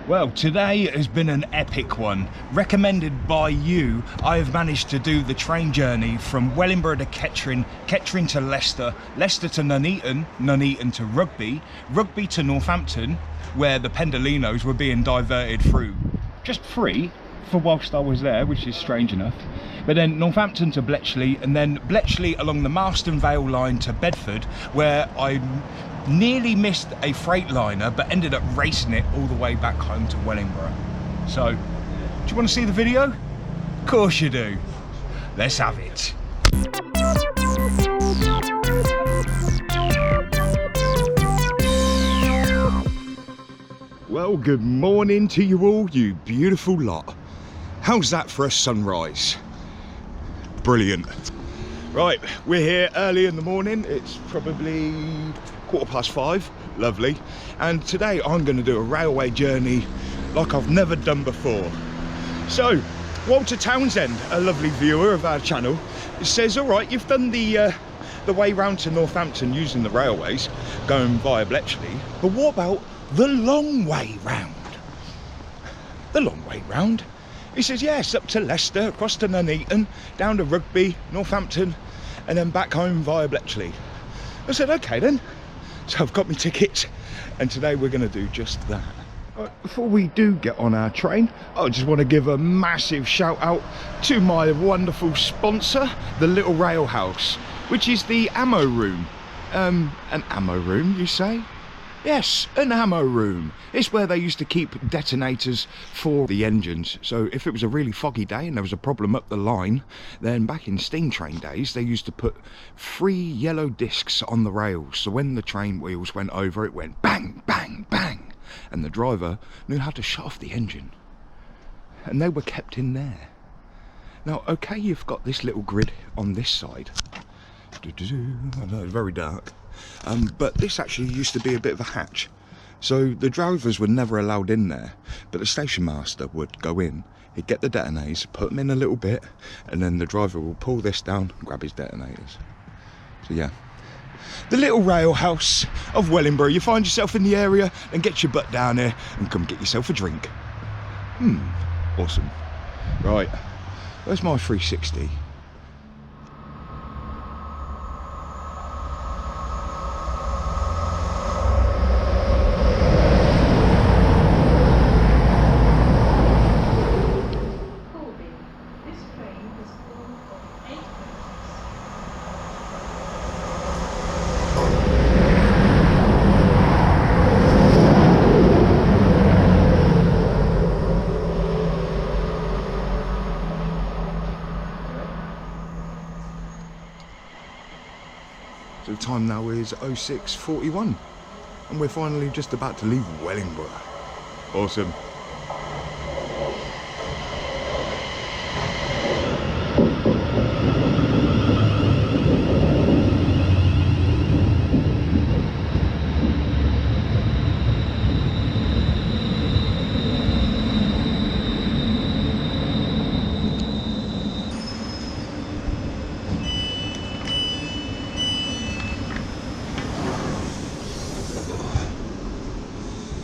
Well, today has been an epic one. Recommended by you, I have managed to do the train journey from Wellingborough to Kettering, Kettering to Leicester, Leicester to Nuneaton, Nuneaton to Rugby, Rugby to Northampton, where the Pendolinos were being diverted through just free for whilst I was there, which is strange enough. But then Northampton to Bletchley, and then Bletchley along the Marston Vale line to Bedford, where I nearly missed a Freightliner but ended up racing it all the way back home to Wellingborough. So, do you want to see the video? Of course you do. Let's have it. Well, good morning to you all, you beautiful lot. How's that for a sunrise? Brilliant. Right, we're here early in the morning. It's probably 5:15, lovely. And today I'm going to do a railway journey like I've never done before. So, Walter Townsend, a lovely viewer of our channel, says, all right, you've done the way round to Northampton using the railways, going via Bletchley, but what about the long way round? The long way round? He says, yes, up to Leicester, across to Nuneaton, down to Rugby, Northampton, and then back home via Bletchley. I said, okay then. So I've got my tickets, and today we're going to do just that. Before we do get on our train, I just want to give a massive shout out to my wonderful sponsor, the Little Rail House, which is the ammo room. An ammo room, you say? Yes, an ammo room. It's where they used to keep detonators for the engines. So if it was a really foggy day and there was a problem up the line, then back in steam train days, they used to put 3 yellow discs on the rails. So when the train wheels went over, it went bang, bang, bang. And the driver knew how to shut off the engine. And they were kept in there. Now, okay, you've got this little grid on this side. I know, it's very dark. But this actually used to be a bit of a hatch, so the drivers were never allowed in there, but the station master would go in, he'd get the detonators, put them in a little bit, and then the driver will pull this down and grab his detonators. So yeah, the Little Rail House of Wellingborough. You find yourself in the area, and get your butt down here and come get yourself a drink. Awesome. Right, where's my 360? So the time now is 06:41, and we're finally just about to leave Wellingborough. Awesome.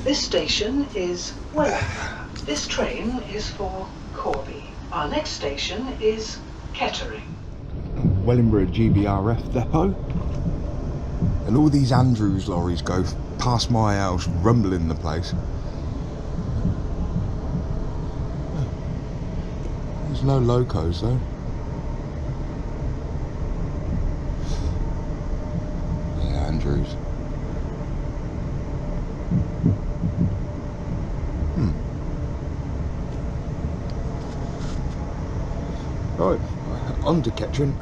This station is Wellingborough. This train is for Corby. Our next station is Kettering. Wellingborough GBRF depot. And all these Andrews lorries go past my house, rumbling the place. There's no locos though. Yeah, Andrews. Right, on to Kettering.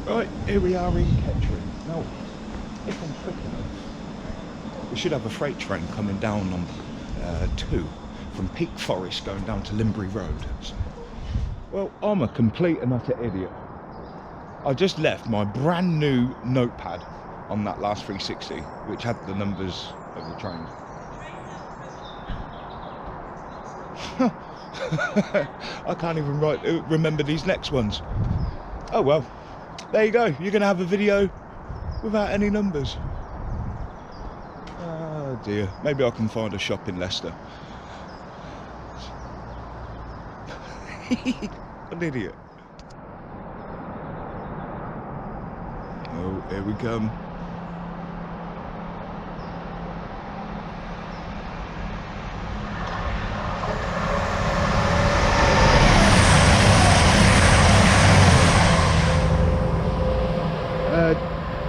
Right, here we are in Kettering. Now, if I'm quick enough, we should have a freight train coming down on 2 from Peak Forest going down to Limbury Road. So, well, I'm a complete and utter idiot. I just left my brand new notepad on that last 360, which had the numbers of the trains. I can't even remember these next ones. Oh well, there you go. You're going to have a video without any numbers. Oh dear. Maybe I can find a shop in Leicester. An idiot. Oh, here we come.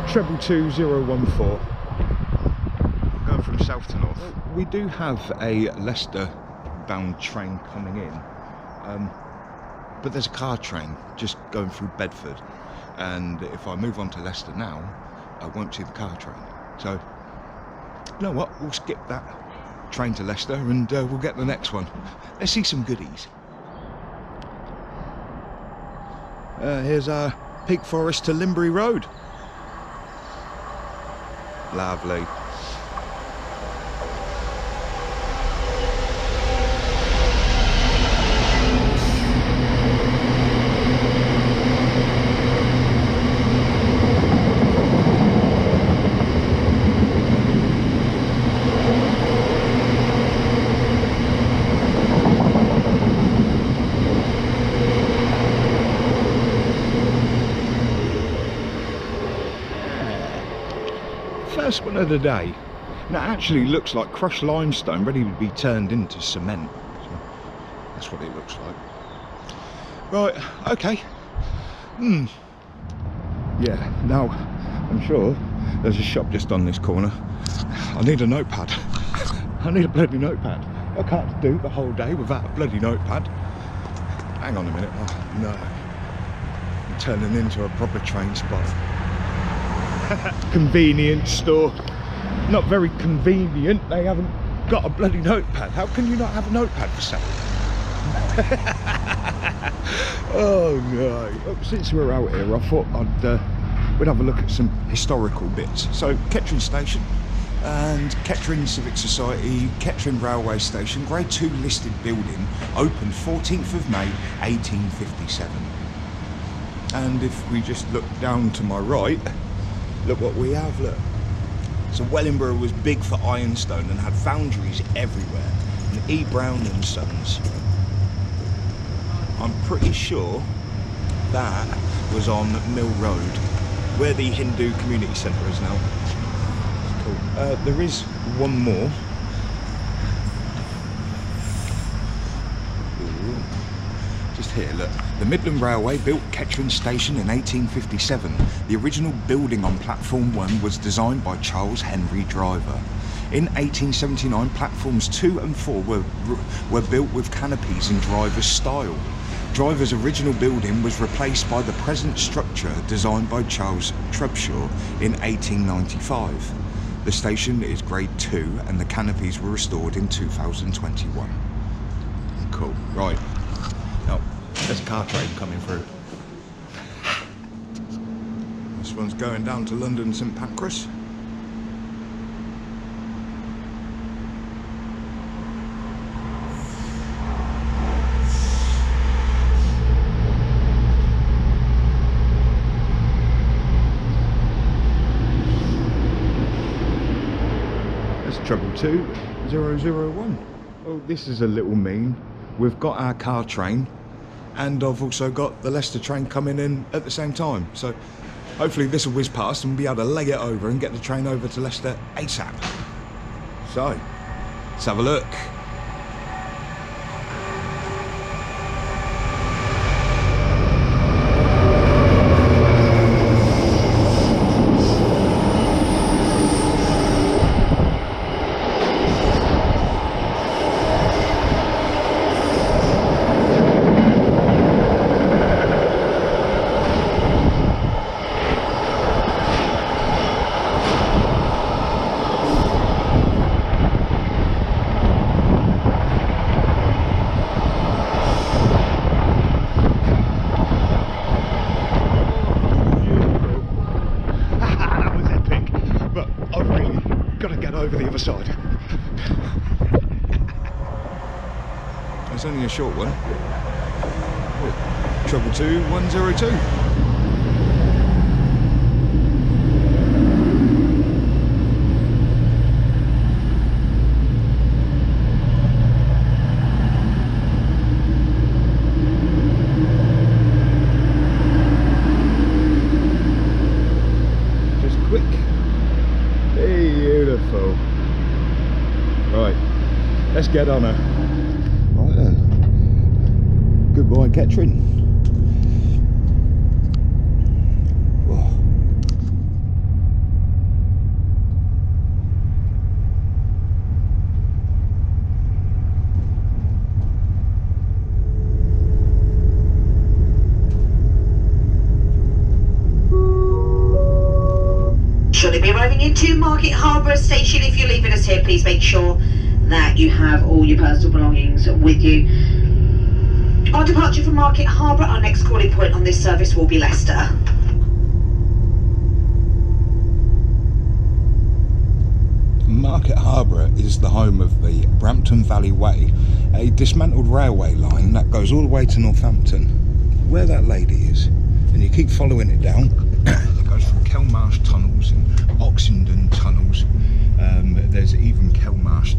Treble 2014. Going from south to north. We do have a Leicester bound train coming in, but there's a car train just going through Bedford, and if I move on to Leicester now, I won't see the car train. So, you know what? We'll skip that train to Leicester and we'll get the next one. Let's see some goodies. Here's our Peak Forest to Limbury Road. Lovely. First one of the day. Now it actually looks like crushed limestone ready to be turned into cement. So that's what it looks like. Right, okay. Yeah, now I'm sure there's a shop just on this corner. I need a notepad. I need a bloody notepad. I can't do the whole day without a bloody notepad. Hang on a minute. Oh no. I'm turning into a proper train spot. Convenience store. Not very convenient. They haven't got a bloody notepad. How can you not have a notepad for sale? Oh no. Since we're out here, I thought we'd have a look at some historical bits. So Kettering Station and Kettering Civic Society, Kettering Railway Station, Grade 2 listed building, opened 14th of May 1857. And if we just look down to my right, look what we have, look. So Wellingborough was big for ironstone and had foundries everywhere. And E. Brown and Sons. I'm pretty sure that was on Mill Road, where the Hindu Community Centre is now. Cool. There is one more. Just here, look. The Midland Railway built Kettering Station in 1857. The original building on Platform 1 was designed by Charles Henry Driver. In 1879, platforms 2 and 4 were built with canopies in Driver's style. Driver's original building was replaced by the present structure designed by Charles Trebshaw in 1895. The station is Grade 2 and the canopies were restored in 2021. Cool, right. Now, there's a car train coming through. This one's going down to London St Pancras. That's treble 2001. Oh, this is a little mean. We've got our car train and I've also got the Leicester train coming in at the same time. So hopefully this will whiz past and we'll be able to leg it over and get the train over to Leicester ASAP. So, let's have a look. Gotta get over the other side. It's only a short one. 222-102. Just quick. Beautiful. Right, let's get on her. Right then. Goodbye, Kettering. Shortly be arriving into Market Harbour Station. If you're leaving us here, please make sure that you have all your personal belongings with you. On departure from Market Harbour, our next calling point on this service will be Leicester. Market Harbour is the home of the Brampton Valley Way, a dismantled railway line that goes all the way to Northampton, where that lady is. And you keep following it down. It goes from Kelmarsh tunnels and Oxenden tunnels. There's even Kelmarsh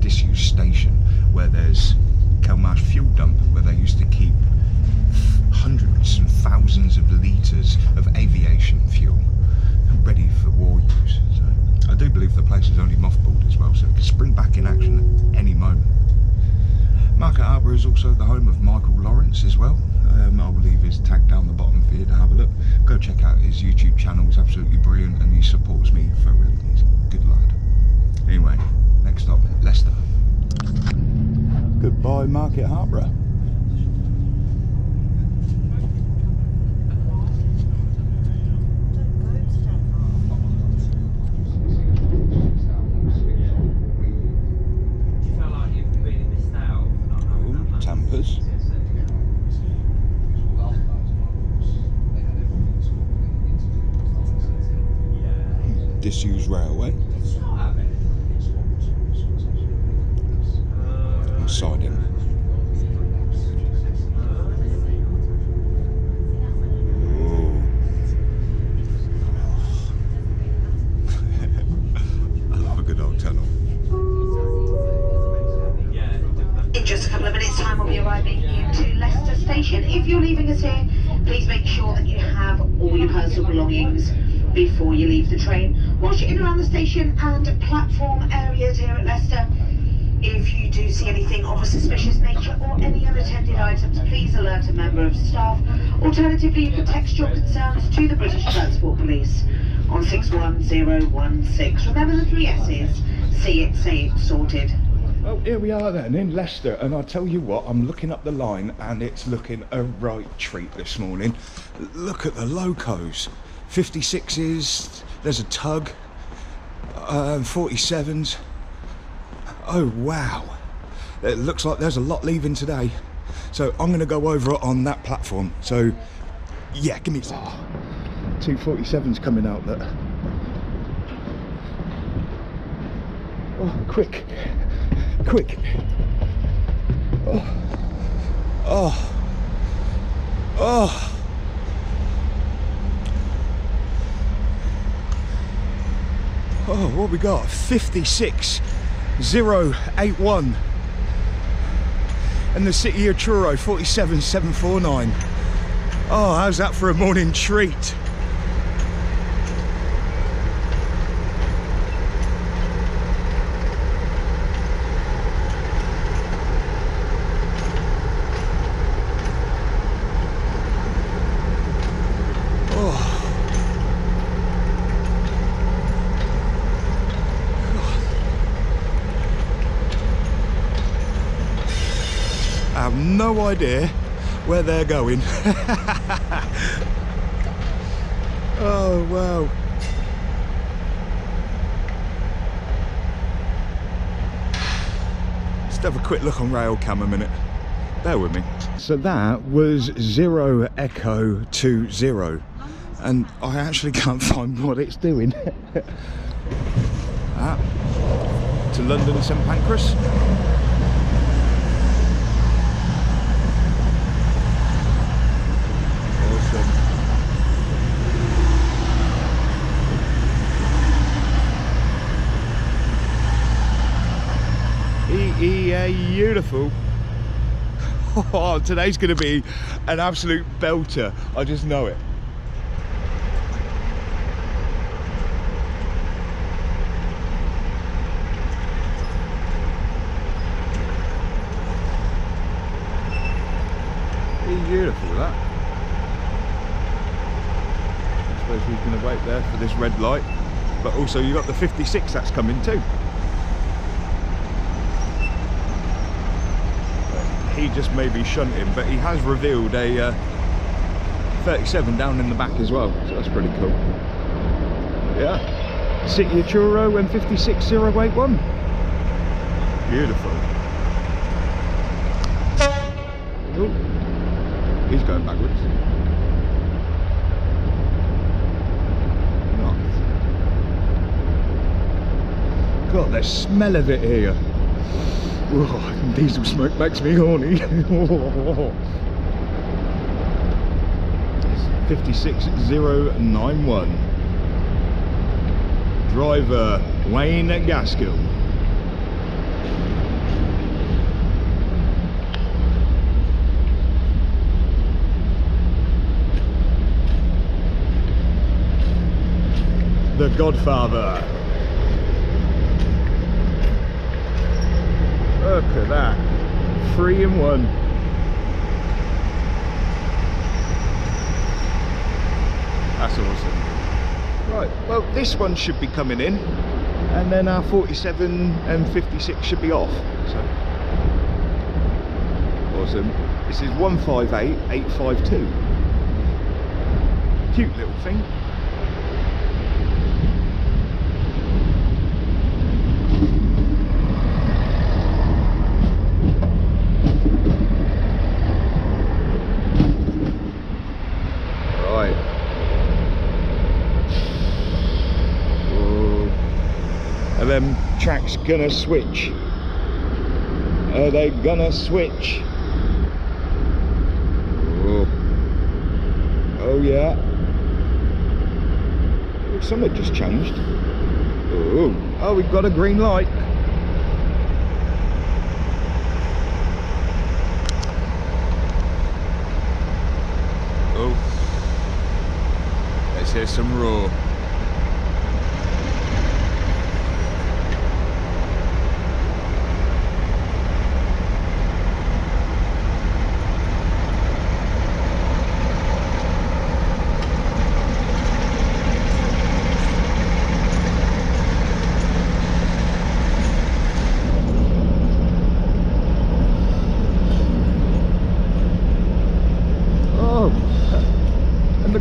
disused station, where there's Kelmarsh fuel dump, where they used to keep hundreds and thousands of litres of aviation fuel ready for war use. So I do believe the place is only mothballed as well, so it could spring back in action at any moment. Market Harbour is also the home of Michael Lawrence as well. I'll leave his tag down the bottom for you to have a look. Go check out his YouTube channel, it's absolutely brilliant, and he supports me thoroughly. He's a good lad. Anyway, next stop, Leicester. Goodbye, Market Harbour. Tampers. Disused railway. Siding. I love a good old tunnel. In just a couple of minutes' time, we'll be arriving into Leicester Station. If you're leaving us here, please make sure that you have all your personal belongings before you leave the train. Whilst you're in and around the station and platform areas here at Leicester, if you do see anything of a suspicious nature or any unattended items, please alert a member of staff. Alternatively, you can text your concerns to the British Transport Police on 61016. Remember the 3 S's. See it, say it, sorted. Well, here we are then in Leicester, and I'll tell you what, I'm looking up the line and it's looking a right treat this morning. Look at the locos. 56s, there's a tug, 47s. Oh wow, it looks like there's a lot leaving today, so I'm going to go over on that platform. So yeah, give me 2 47s coming out. Look. Oh, quick. Oh. Oh, what we got? 56081, and the City of Truro 47749. Oh, how's that for a morning treat? I have no idea where they're going. Oh wow. Let's have a quick look on rail cam a minute. Bear with me. So that was 0 Echo 20. and I actually can't find what it's doing. To London St Pancras. Awesome. Beautiful. Oh, today's going to be an absolute belter. I just know it. Beautiful, that. I suppose we're going to wait there for this red light, but also you've got the 56 that's coming too. He just may be shunting, but he has revealed a 37 down in the back as well, so that's pretty cool. Yeah, City of Churro and 56081. Beautiful. Ooh. He's going backwards. Nice. God, the smell of it here. Oh, diesel smoke makes me horny. It's 56091. Driver Wayne Gaskell. The Godfather. Look at that. 3 in 1. That's awesome. Right, well this one should be coming in, and then our 47 and 56 should be off. So awesome. This is 158852. Cute little thing. Them tracks gonna switch. Are they gonna switch? Oh yeah. Oh, something just changed. Oh, we've got a green light. Oh, let's hear some roar.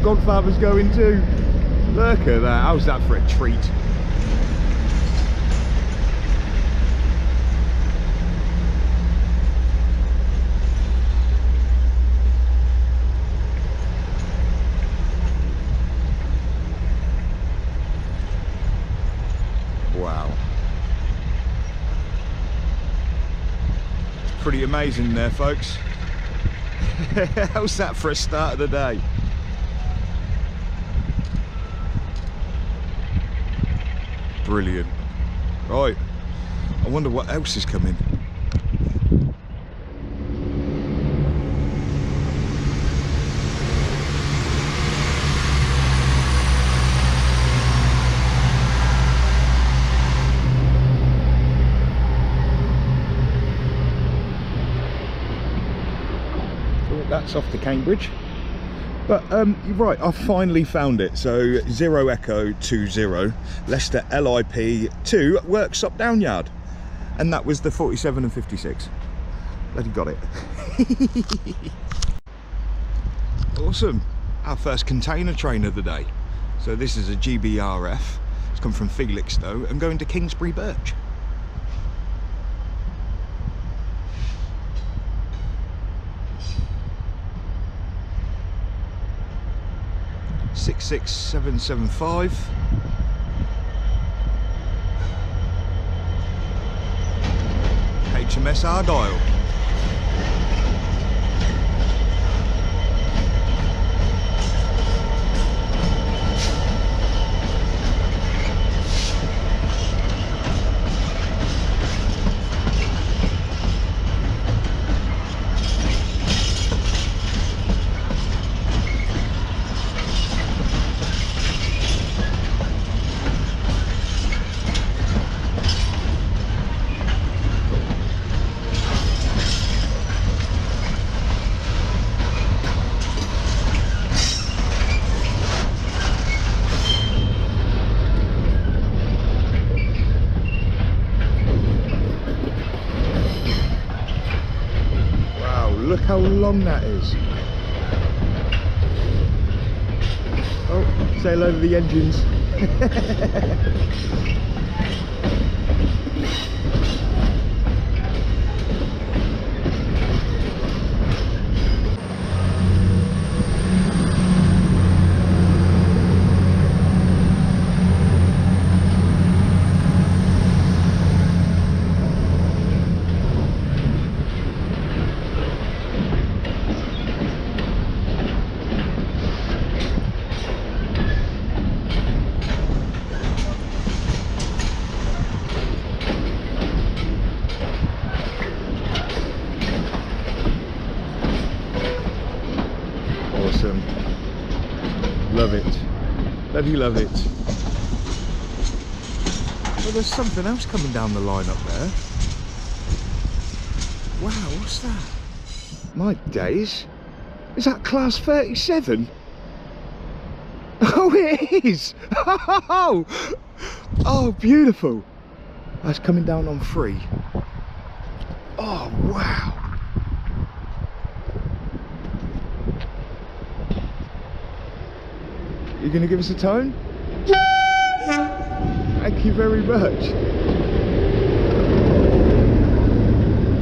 Godfather's going too. Look at that. How's that for a treat? Wow. Pretty amazing there, folks. How's that for a start of the day? Brilliant. Right, I wonder what else is coming. Oh, that's off to Cambridge. But right, I finally found it. So 0 Echo 20 Leicester LIP 2 workshop downyard, and that was the 47 and 56. Bloody got it. Awesome. Our first container train of the day. So this is a GBRF. It's come from Felixstowe and going to Kingsbury Birch. 66775. HMS Argyle. Look how long that is. Oh, say hello to the engines. Awesome. Love it. Bloody love it. Well, there's something else coming down the line up there. Wow, what's that? My days. Is that class 37? Oh, it is! Oh, beautiful. That's coming down on 3. Oh, wow. You going to give us a tone? Thank you very much.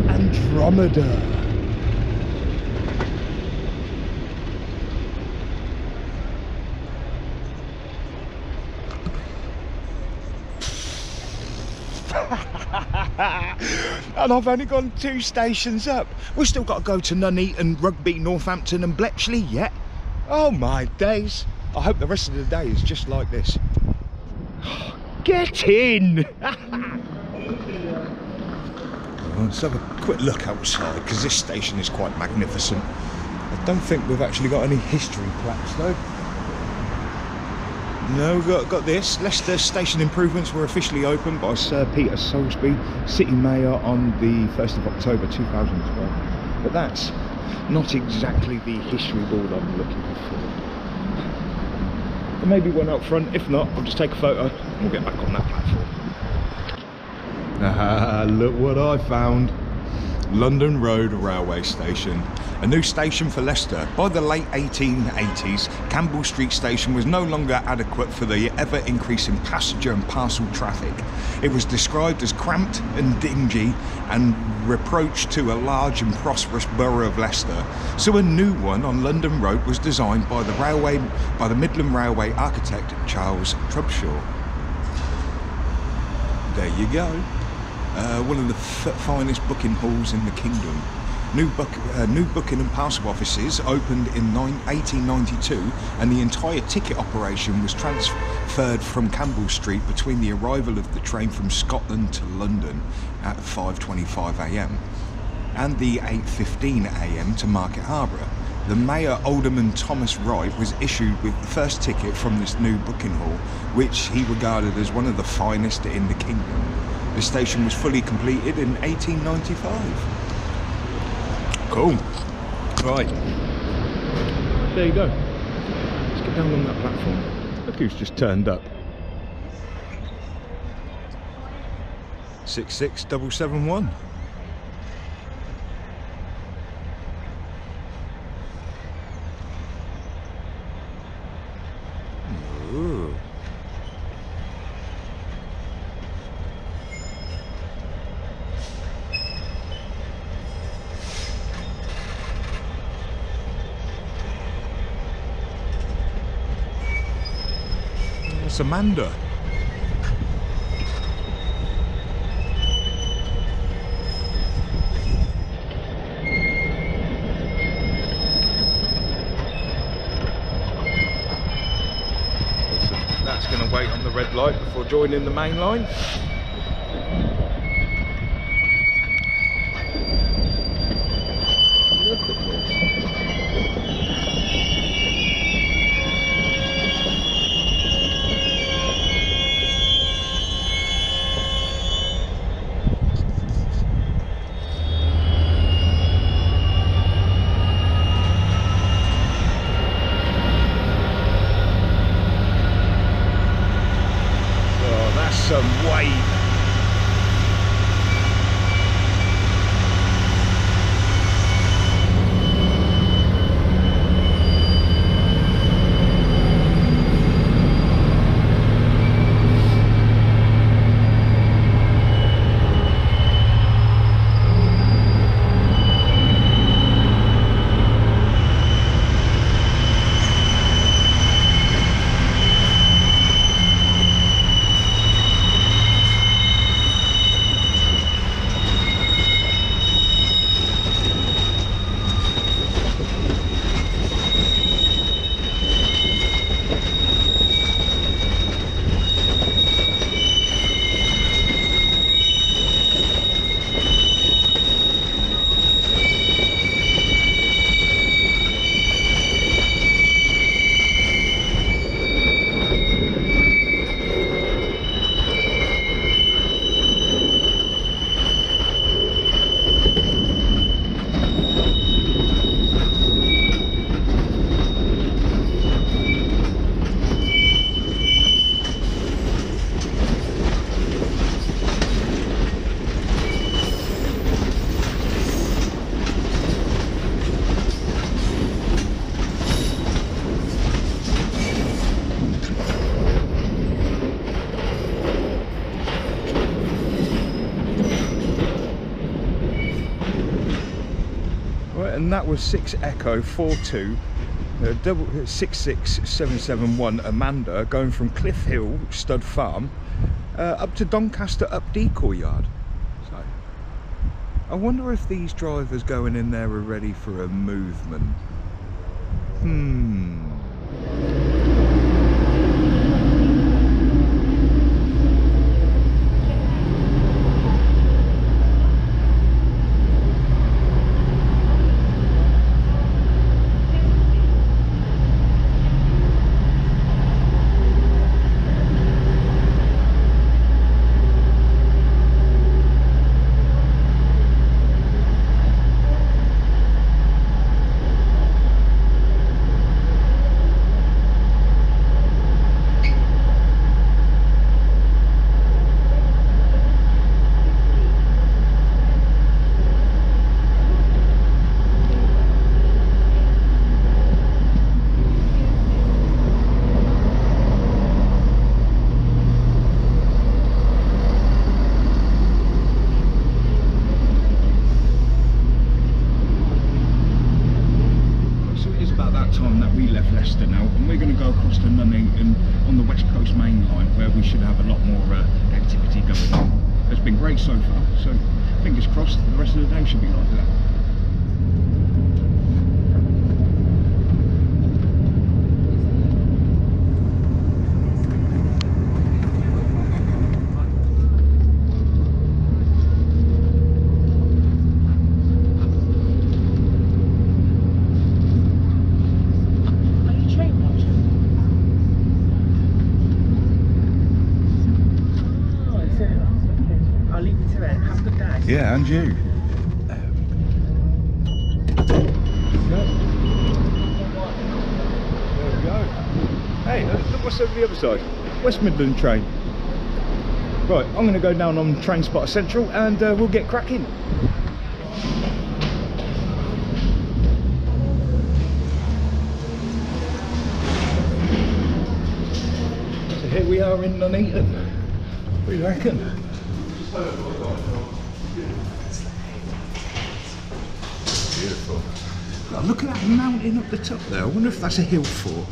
Andromeda. And I've only gone 2 stations up. We've still got to go to Nuneaton, Rugby, Northampton and Bletchley yet. Oh my days. I hope the rest of the day is just like this. Get in! Let's have a quick look outside, because this station is quite magnificent. I don't think we've actually got any history plaques though. No, we've got this. Leicester Station improvements were officially opened by Sir Peter Salisbury, City Mayor, on the 1st of October 2012. But that's not exactly the history board I'm looking for. There may be one out front. If not, I'll just take a photo and we'll get back on that platform. Look what I found. London Road Railway Station. A new station for Leicester. By the late 1880s, Campbell Street Station was no longer adequate for the ever-increasing passenger and parcel traffic. It was described as cramped and dingy and reproached to a large and prosperous borough of Leicester. So a new one on London Road was designed by the Midland Railway architect Charles Trubshaw. There you go. One of the finest booking halls in the kingdom. New booking and parcel offices opened in 1892, and the entire ticket operation was transferred from Campbell Street between the arrival of the train from Scotland to London at 5:25 AM and the 8:15 AM to Market Harborough. The Mayor, Alderman Thomas Wright, was issued with the first ticket from this new booking hall, which he regarded as one of the finest in the kingdom. The station was fully completed in 1895. Cool. Right. There you go. Let's get down on that platform. Look who's just turned up. 66771. Ooh. It's Amanda. That's going to wait on the red light before joining the main line. Look at this. Some weight. And that was 6 Echo 42 66771 Amanda, going from Cliff Hill Stud Farm up to Doncaster up Decoy Yard. So I wonder if these drivers going in there are ready for a movement. Time that we left Leicester now, and we're going to go across to Nuneaton on the West Coast main line, where we should have a lot more activity going on. It's been great so far, so fingers crossed the rest of the day should be like that. Yeah, and you. There we go. Hey, look what's over the other side. West Midland train. Right, I'm going to go down on Train Spotter Central and we'll get cracking. So here we are in Nuneaton. What do you reckon? Beautiful. Oh, look at that mountain up the top there. I wonder if that's a hill fort.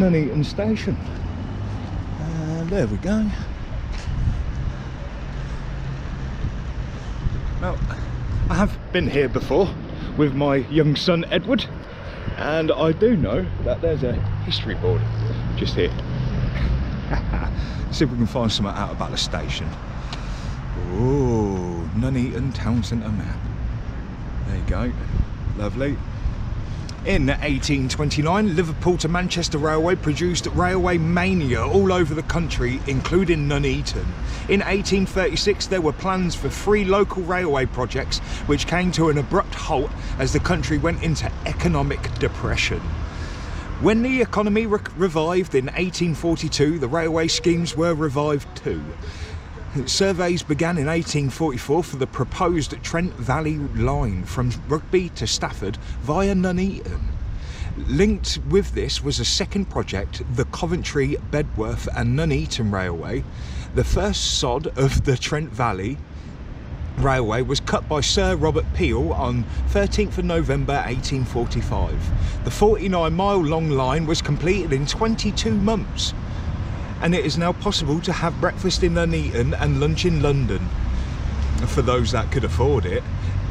Nuneaton Station. And there we go. Now, I have been here before with my young son Edward, and I do know that there's a history board just here. Let's see if we can find something out about the station. Oh, Nuneaton Town Centre map. There you go, lovely. In 1829, Liverpool to Manchester Railway produced railway mania all over the country, including Nuneaton. In 1836, there were plans for 3 local railway projects, which came to an abrupt halt as the country went into economic depression. When the economy revived in 1842, the railway schemes were revived too. Surveys began in 1844 for the proposed Trent Valley line from Rugby to Stafford via Nuneaton. Linked with this was a second project, the Coventry, Bedworth and Nuneaton Railway. The first sod of the Trent Valley Railway was cut by Sir Robert Peel on 13th of November 1845. The 49-mile long line was completed in 22 months. And it is now possible to have breakfast in Nuneaton and lunch in London for those that could afford it,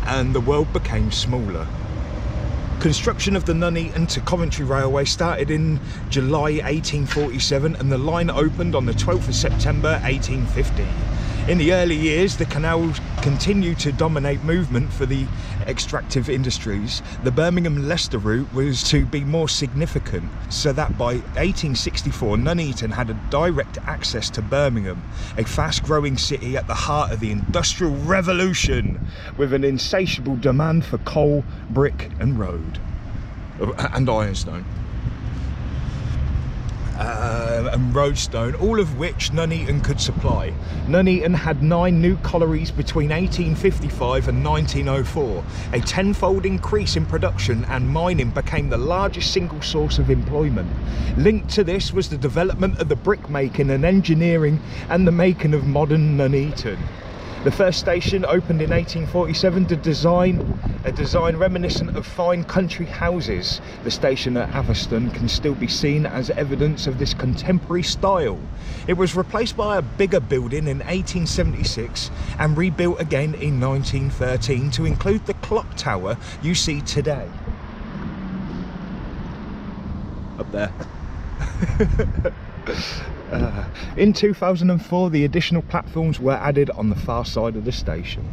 and the world became smaller. Construction of the Nuneaton to Coventry Railway started in July 1847 and the line opened on the 12th of September 1850. In the early years, the canal continued to dominate movement for the extractive industries. The Birmingham-Leicester route was to be more significant, so that by 1864 Nuneaton had a direct access to Birmingham, a fast-growing city at the heart of the Industrial Revolution, with an insatiable demand for coal, brick and road, and ironstone. And roadstone, all of which Nuneaton could supply. Nuneaton had 9 new collieries between 1855 and 1904. A 10-fold increase in production and mining became the largest single source of employment. Linked to this was the development of the brickmaking and engineering and the making of modern Nuneaton. The first station opened in 1847 to a design reminiscent of fine country houses. The station at Atherstone can still be seen as evidence of this contemporary style. It was replaced by a bigger building in 1876 and rebuilt again in 1913 to include the clock tower you see today. Up there. In 2004, the additional platforms were added on the far side of the station.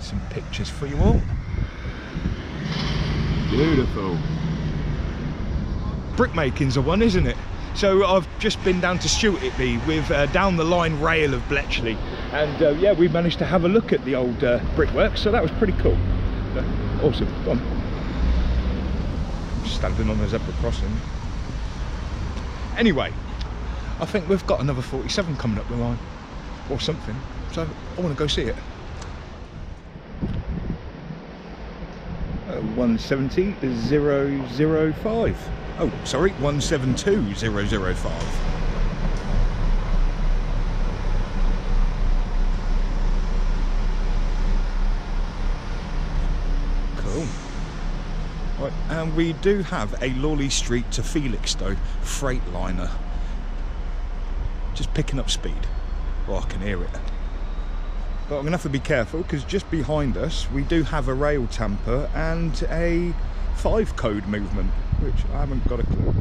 Some pictures for you all. Beautiful. Brickmaking's a one, isn't it? So I've just been down to Stuart with down the line rail of Bletchley, and yeah, we managed to have a look at the old brickwork, so that was pretty cool. Awesome. Go on. I'm standing on the zebra crossing. Anyway, I think we've got another 47 coming up the line, or something, so I want to go see it. 170,005. Oh, sorry, 172,005. Cool. Right, and we do have a Lawley Street to Felixstowe Freightliner. Just picking up speed. Well, I can hear it. But I'm going to have to be careful because just behind us we do have a rail tamper and a 5 code movement, which I haven't got a clue.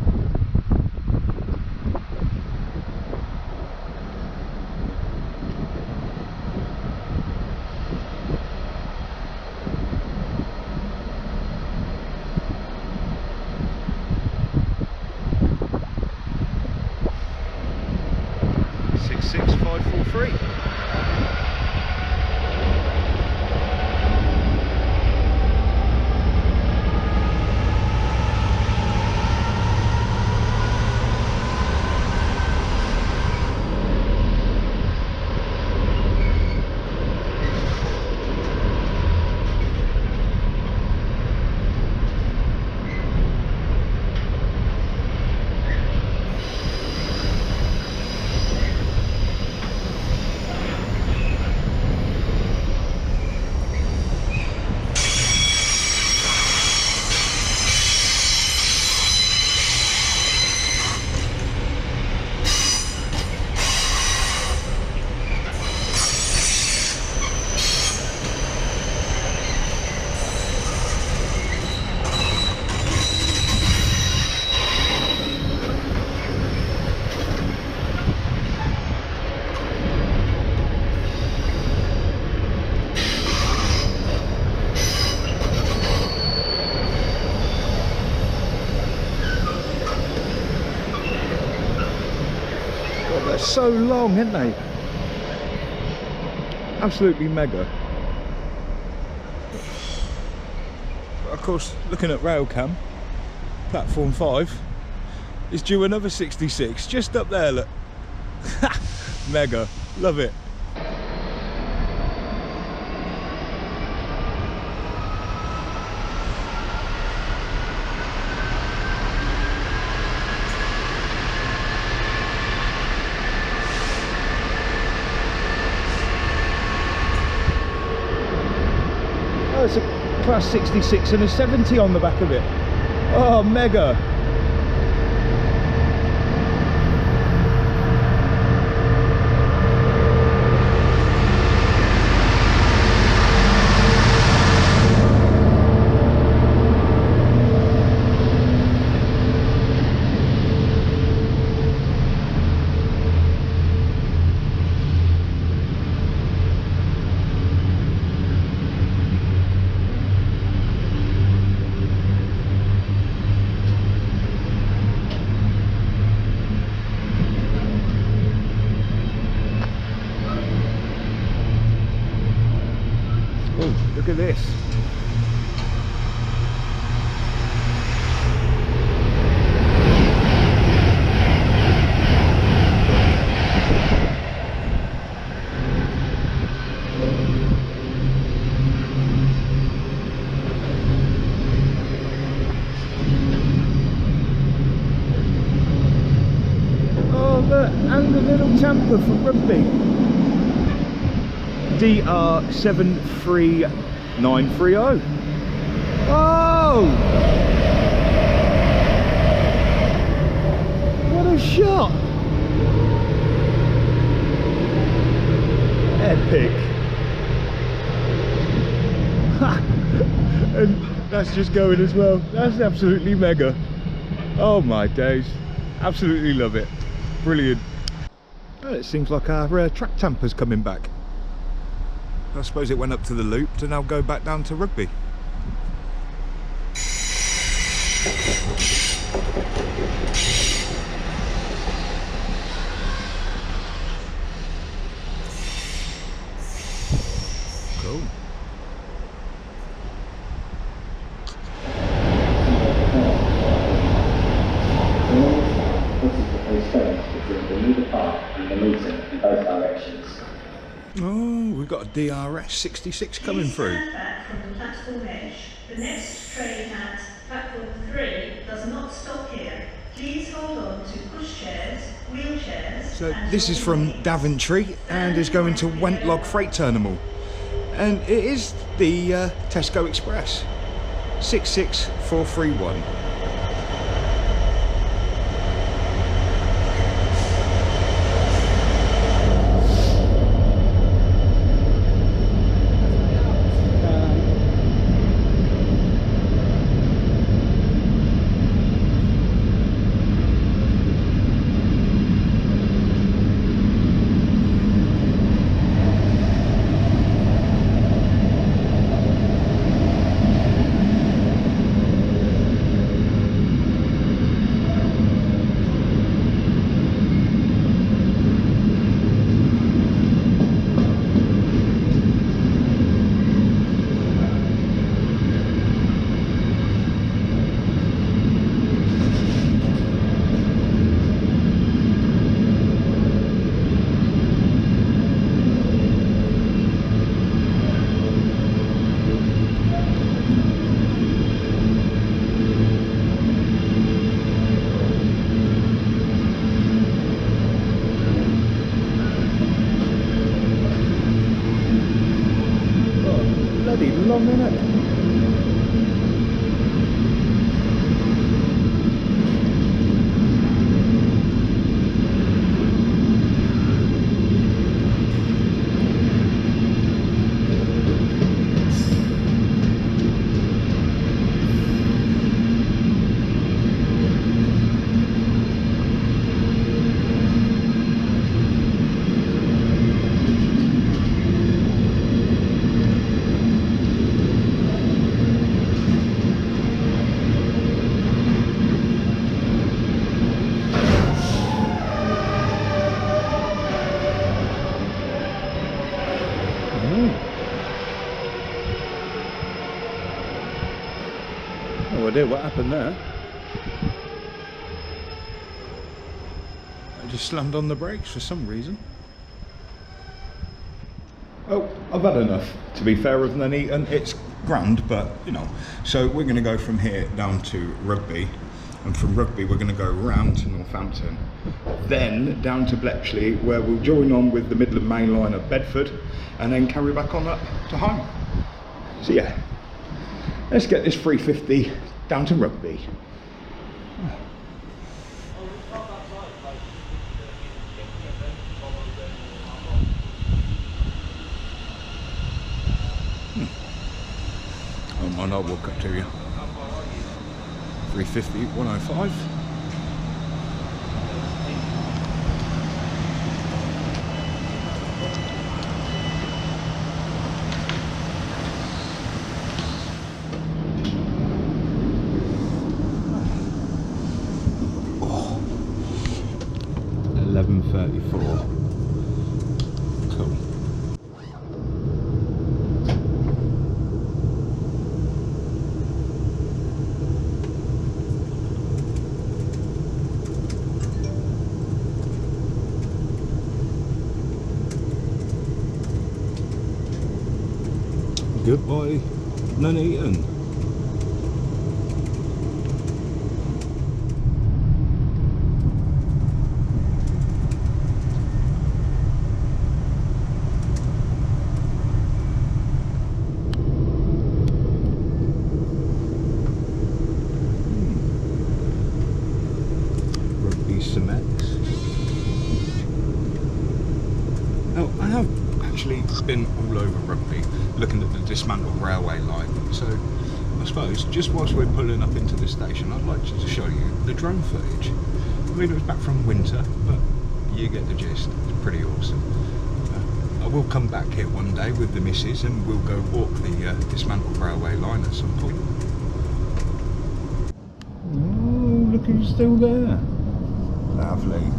so long, aren't they? Absolutely mega. Of course, looking at Railcam, platform 5 is due another 66 just up there, look. Mega, love it. Oh, it's a class 66 and a 70 on the back of it. Oh, mega. Oh, look at this. Oh, look, and the little tamper for rugby. DR73930. Oh! What a shot! Epic. Ha! And that's just going as well. That's absolutely mega. Oh my days. Absolutely love it. Brilliant. Well, it seems like our track tamper's coming back. I suppose it went up to the loop to now go back down to Rugby. Cool. This is the first stage between the Nuneaton Park and the Nuneaton in both directions. Oh, we've got a DRS 66 coming through. Please stand back from the platform edge. The next train at platform 3 does not stop here. Please hold on to pushchairs, wheelchairs. So this is from Daventry and is going to Wellingborough Freight Terminal. And it is the Tesco Express 66431. Bloody long, innit? idea what happened there. I just slammed on the brakes for some reason. Oh, I've had enough, to be fair, of Nuneaton. It's grand, but you know. So we're going to go from here down to Rugby, and from Rugby we're going to go round to Northampton, then down to Bletchley, where we'll join on with the Midland Main Line at Bedford, and then carry back on up to home. So yeah, let's get this 350 down to Rugby. And I'll walk up to you. 350, 105. Oh. 11:34. Cool. Goodbye, Nuneaton. Rugby cements. Now, I have actually been all over Rugby, looking at the dismantled railway line. So I suppose just whilst we're pulling up into the station, I'd like to show you the drone footage. I mean, it was back from winter, but you get the gist. It's pretty awesome. I will come back here one day with the missus and we'll go walk the dismantled railway line at some point. Oh, look who's still there. Lovely.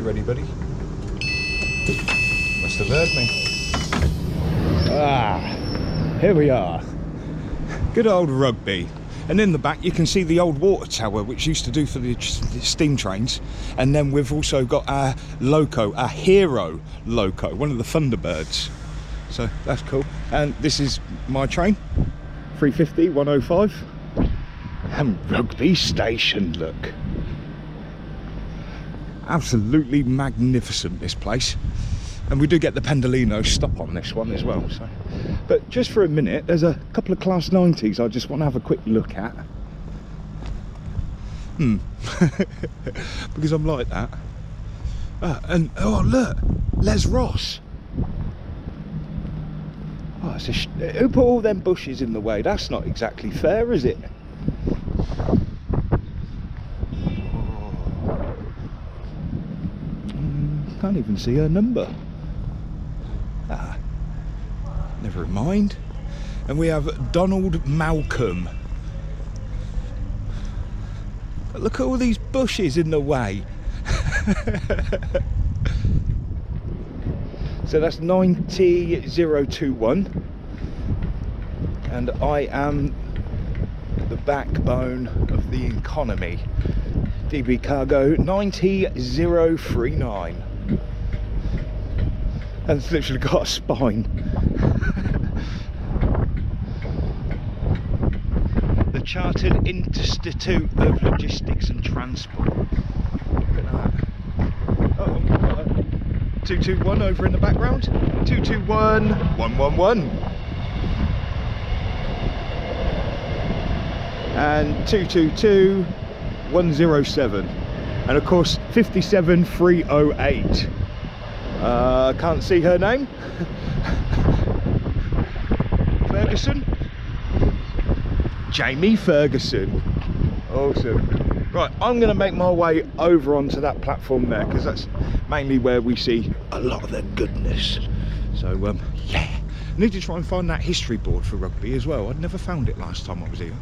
Ready, buddy? Must have heard me. Ah, here we are. Good old Rugby. And in the back you can see the old water tower, which used to do for the steam trains. And then we've also got our loco, our hero loco, one of the Thunderbirds. So that's cool. And this is my train, 350, 105. And Rugby Station, look. Absolutely magnificent, this place. And we do get the Pendolino stop on this one as well. So, but just for a minute, there's a couple of Class 90s I just want to have a quick look at. Because I'm like that. And oh look, Les Ross. Oh, it's who put all them bushes in the way? That's not exactly fair, is it? Can't even see her number. Ah, never mind. And we have Donald Malcolm. But look at all these bushes in the way. So that's 90021. And I am the backbone of the economy. DB cargo 90039. And it's literally got a spine. The Chartered Institute of Logistics and Transport. Look at that. Oh, 221 over in the background. 221 111. And 222 107. And of course 57308. Can't see her name. Ferguson. Jamie Ferguson. Awesome. Right, I'm going to make my way over onto that platform there, because that's mainly where we see a lot of their goodness. So yeah, I need to try and find that history board for rugby as well. I'd never found it last time I was here.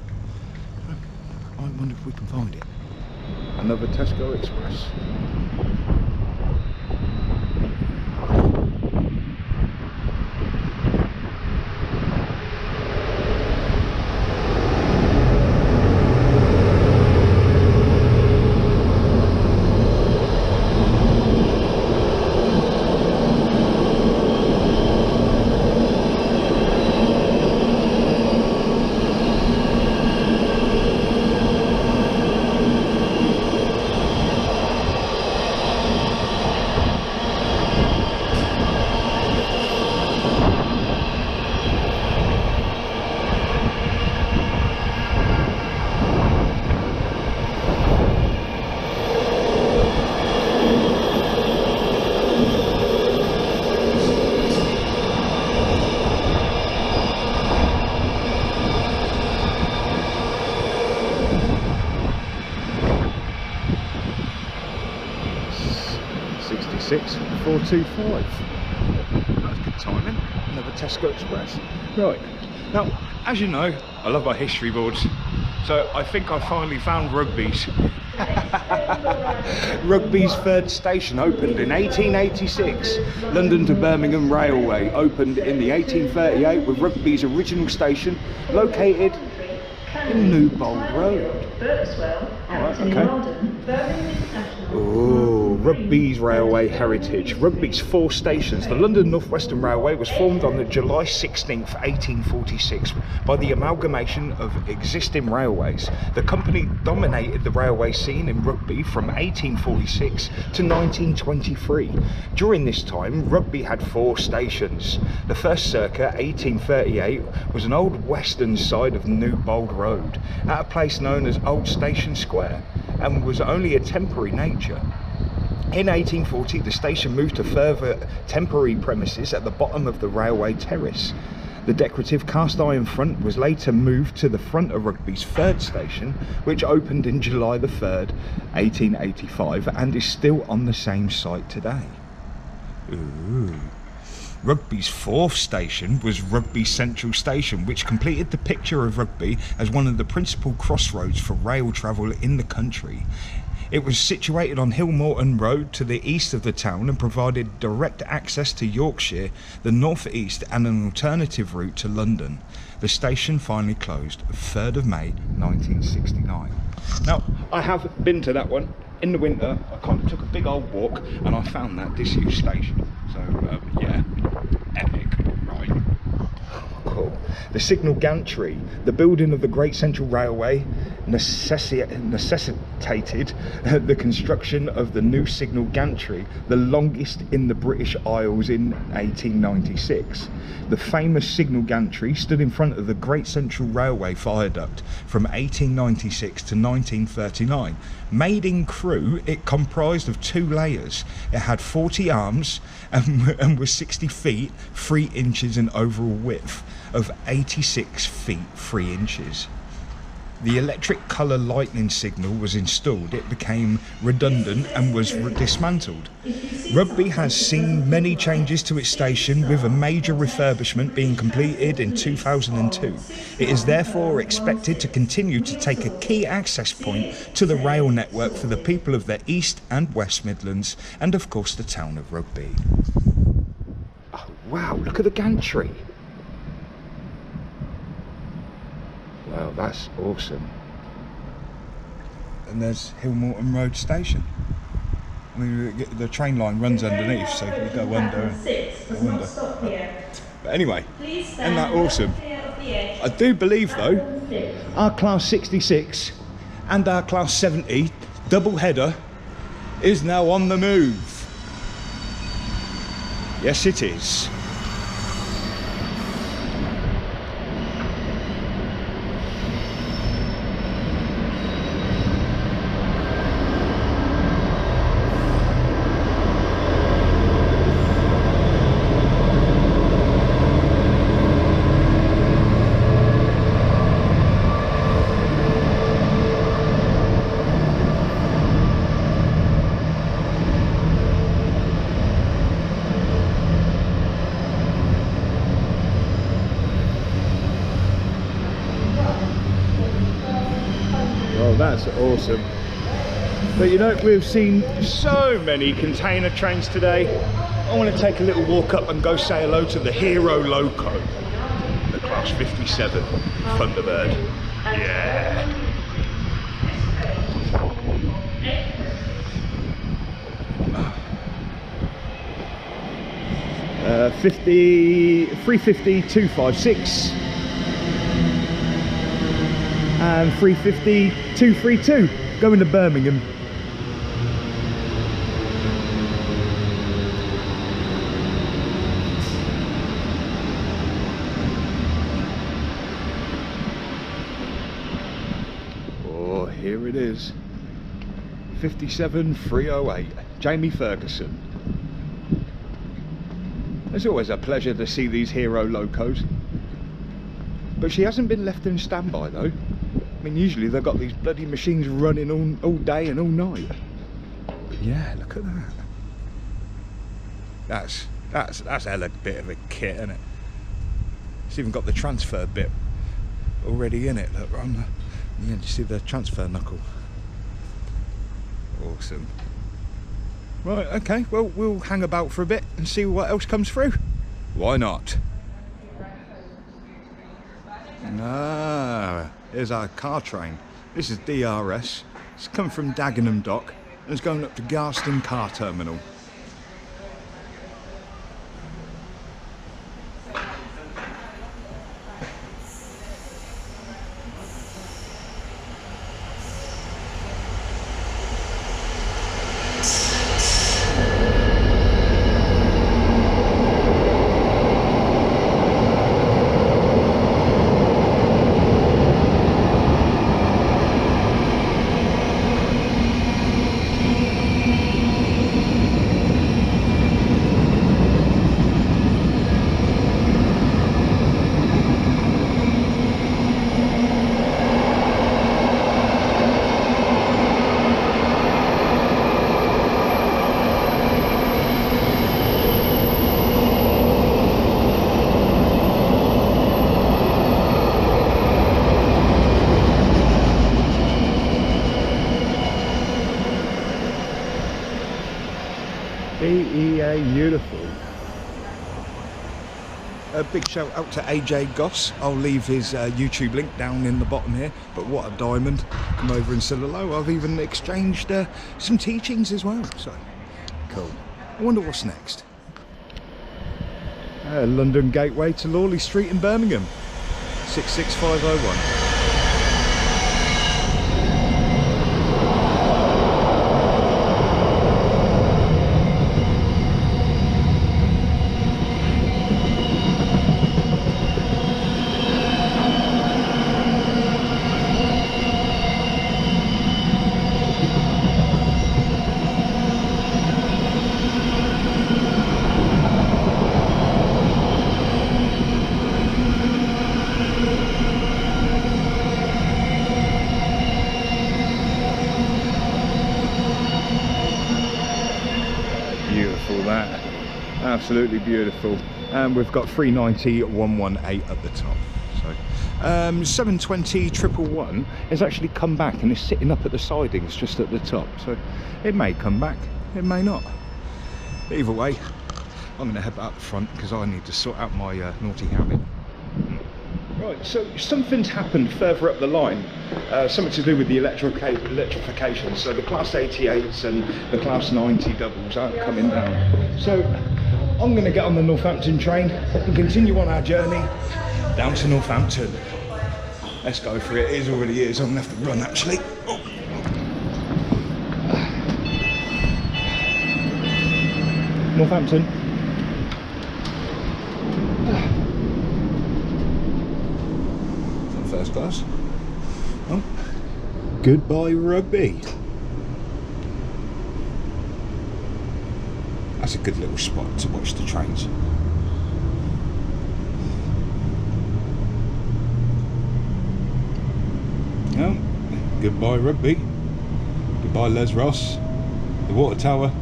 I wonder if we can find it. Another Tesco Express. .425. That's good timing. Another Tesco Express. Right, now as you know, I love my history boards, so I think I finally found Rugby's. Rugby's third station opened in 1886. London to Birmingham Railway opened in the 1838, with Rugby's original station located in New Bold Road. Alright, okay. Oh, Rugby's railway heritage. Rugby's 4 stations. The London North Western Railway was formed on the July 16th, 1846 by the amalgamation of existing railways. The company dominated the railway scene in Rugby from 1846 to 1923. During this time, Rugby had 4 stations. The first circa 1838 was an old western side of New Bold Road at a place known as Old Station Square, and was only a temporary nature. In 1840, the station moved to further temporary premises at the bottom of the railway terrace. The decorative cast iron front was later moved to the front of Rugby's 3rd station, which opened in July the 3rd, 1885, and is still on the same site today. Ooh. Rugby's 4th station was Rugby Central Station, which completed the picture of Rugby as one of the principal crossroads for rail travel in the country. It was situated on Hillmorton Road to the east of the town and provided direct access to Yorkshire, the North East, and an alternative route to London. The station finally closed 3rd of May 1969. Now, I have been to that one. In the winter, I kind of took a big old walk and I found that disused station. So, yeah, epic, right? Cool. The Signal Gantry, the building of the Great Central Railway, necessitated the construction of the new Signal Gantry, the longest in the British Isles, in 1896. The famous Signal Gantry stood in front of the Great Central Railway viaduct from 1896 to 1939. Made in crew, it comprised of 2 layers. It had 40 arms and was 60 feet 3 inches in overall width of 86 feet 3 inches. The electric colour lightning signal was installed. It became redundant and was dismantled. Rugby has seen many changes to its station, with a major refurbishment being completed in 2002. It is therefore expected to continue to take a key access point to the rail network for the people of the East and West Midlands, and of course the town of Rugby. Oh wow, look at the gantry. Wow, that's awesome. And there's Hillmorton Road Station. I mean, the train line runs underneath, so you go under. But anyway, isn't that awesome? I do believe though, our class 66 and our class 70 double header is now on the move. Yes, it is. that's awesome. But you know, we've seen so many container trains today. I want to take a little walk up and go say hello to the hero loco, the Class 57 Thunderbird. Yeah. 350-256 and 350-232 going to Birmingham. Oh, here it is, 57-308, Jamie Ferguson. It's always a pleasure to see these hero locos, but she hasn't been left in standby though. I mean, usually they've got these bloody machines running all day and all night. But yeah, look at that. That's a hella bit of a kit, isn't it? It's even got the transfer bit already in it. Look, on the, yeah, do you see the transfer knuckle? Awesome. Right, okay, well, we'll hang about for a bit and see what else comes through. Why not? Ah, here's our car train. This is DRS. It's come from Dagenham Dock and it's going up to Garston Car Terminal. Beautiful. A big shout out to AJ Goss. I'll leave his YouTube link down in the bottom here. But what a diamond. Come over and said hello. I've even exchanged some teachings as well. So cool. I wonder what's next. London Gateway to Lawley Street in Birmingham. 66501. Absolutely beautiful. And we've got 390-118 at the top. So 720-111 has actually come back and is sitting up at the sidings just at the top. So it may come back, it may not. But either way, I'm going to head out the front because I need to sort out my naughty habit. Right, so something's happened further up the line, something to do with the electrification. So the Class 88s and the Class 90 doubles aren't coming down. So I'm going to get on the Northampton train and continue on our journey down to Northampton. Let's go for it. It already is. I'm going to have to run actually. Oh. Northampton. First class. Oh. Goodbye Rugby. That's a good little spot to watch the trains. Well, goodbye Rugby. Goodbye Les Ross, the Water Tower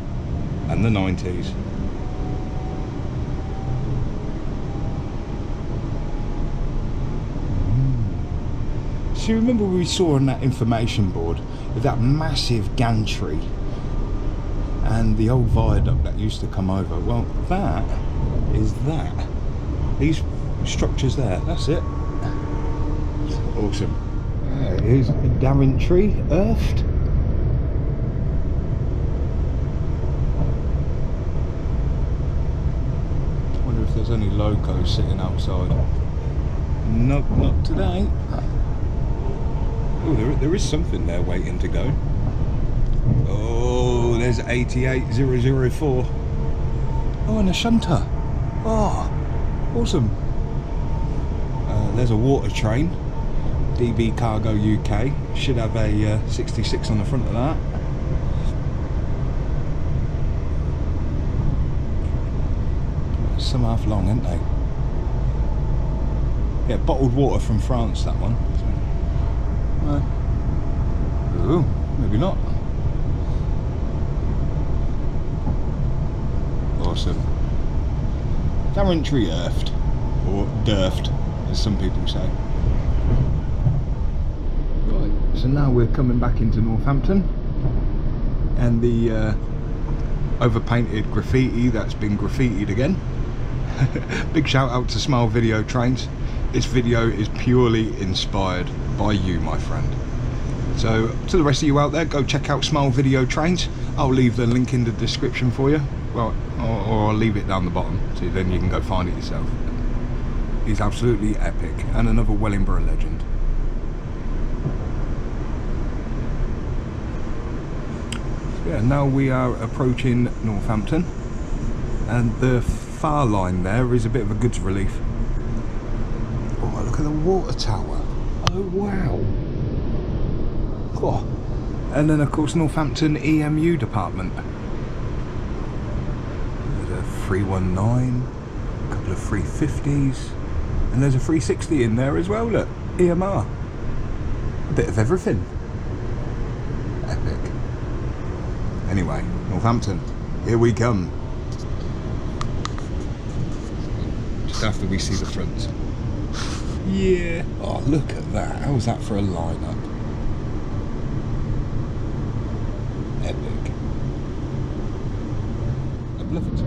and the 90s. So you remember we saw on that information board with that massive gantry and the old viaduct that used to come over? Well, that is that. These structures there, that's it. Awesome. Here's the Gantry earthed. I wonder if there's any locos sitting outside. Nope, not today. Oh, there is something there waiting to go. Oh, there's 88004. Oh, and a shunter. Oh, awesome. There's a water train. DB Cargo UK. Should have a 66 on the front of that. Some half long, aren't they? Yeah, bottled water from France, that one. Oh, maybe not. Awesome. Gantry earthed, or derfed, as some people say. Right, so now we're coming back into Northampton, and the overpainted graffiti that's been graffitied again. Big shout out to Smile Video Trains. This video is purely inspired by you, my friend. So to the rest of you out there, go check out Smile Video Trains. I'll leave the link in the description for you. Well, or I'll leave it down the bottom, so then you can go find it yourself. He's absolutely epic, and another Wellingborough legend. Yeah, now we are approaching Northampton, and the far line there is a bit of a goods relief. Oh, look at the water tower. Oh, wow. Oh. And then, of course, Northampton EMU department. There's a 319, a couple of 350s, and there's a 360 in there as well, look. EMR. A bit of everything. Epic. Anyway, Northampton, here we come. Just after we see the front. Yeah. Oh, look at that. How's that for a lineup? Epic. I love it.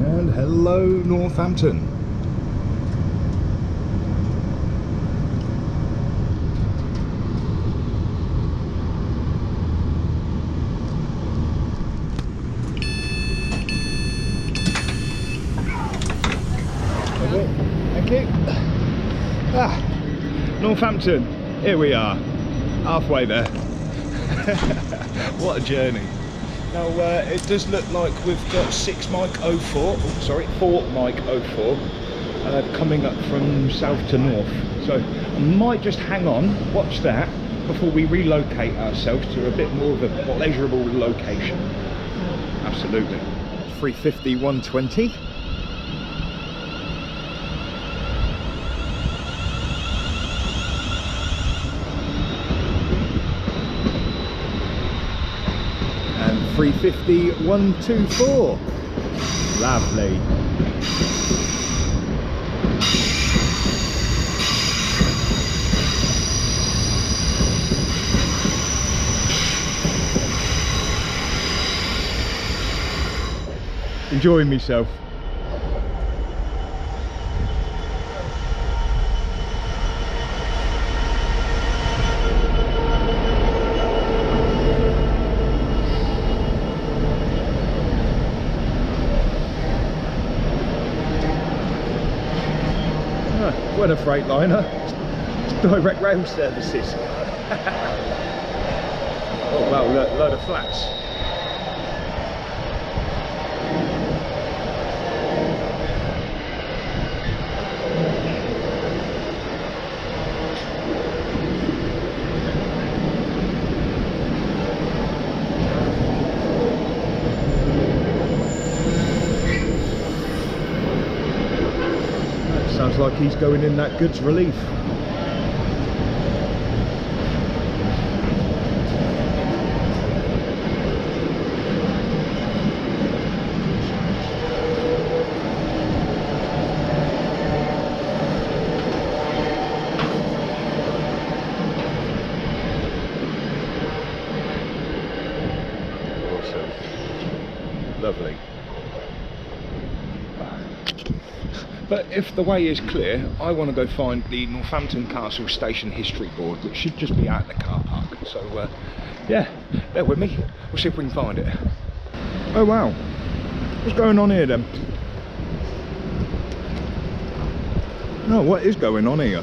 And hello, Northampton. Thank you. Northampton, here we are, halfway there. What a journey. Now it does look like we've got 4 Mike 04 coming up from south to north. So I might just hang on, watch that, before we relocate ourselves to a bit more of a pleasurable location. Absolutely. 350, 120. And 350, 124. Lovely. Enjoying myself. What a Freightliner. Direct rail services. Oh wow, load of flats. Sounds like he's going in that goods relief. But if the way is clear, I want to go find the Northampton Castle Station History Board, which should just be out in the car park. So yeah, bear with me, we'll see if we can find it. Oh wow, what's going on here then? No, what is going on here?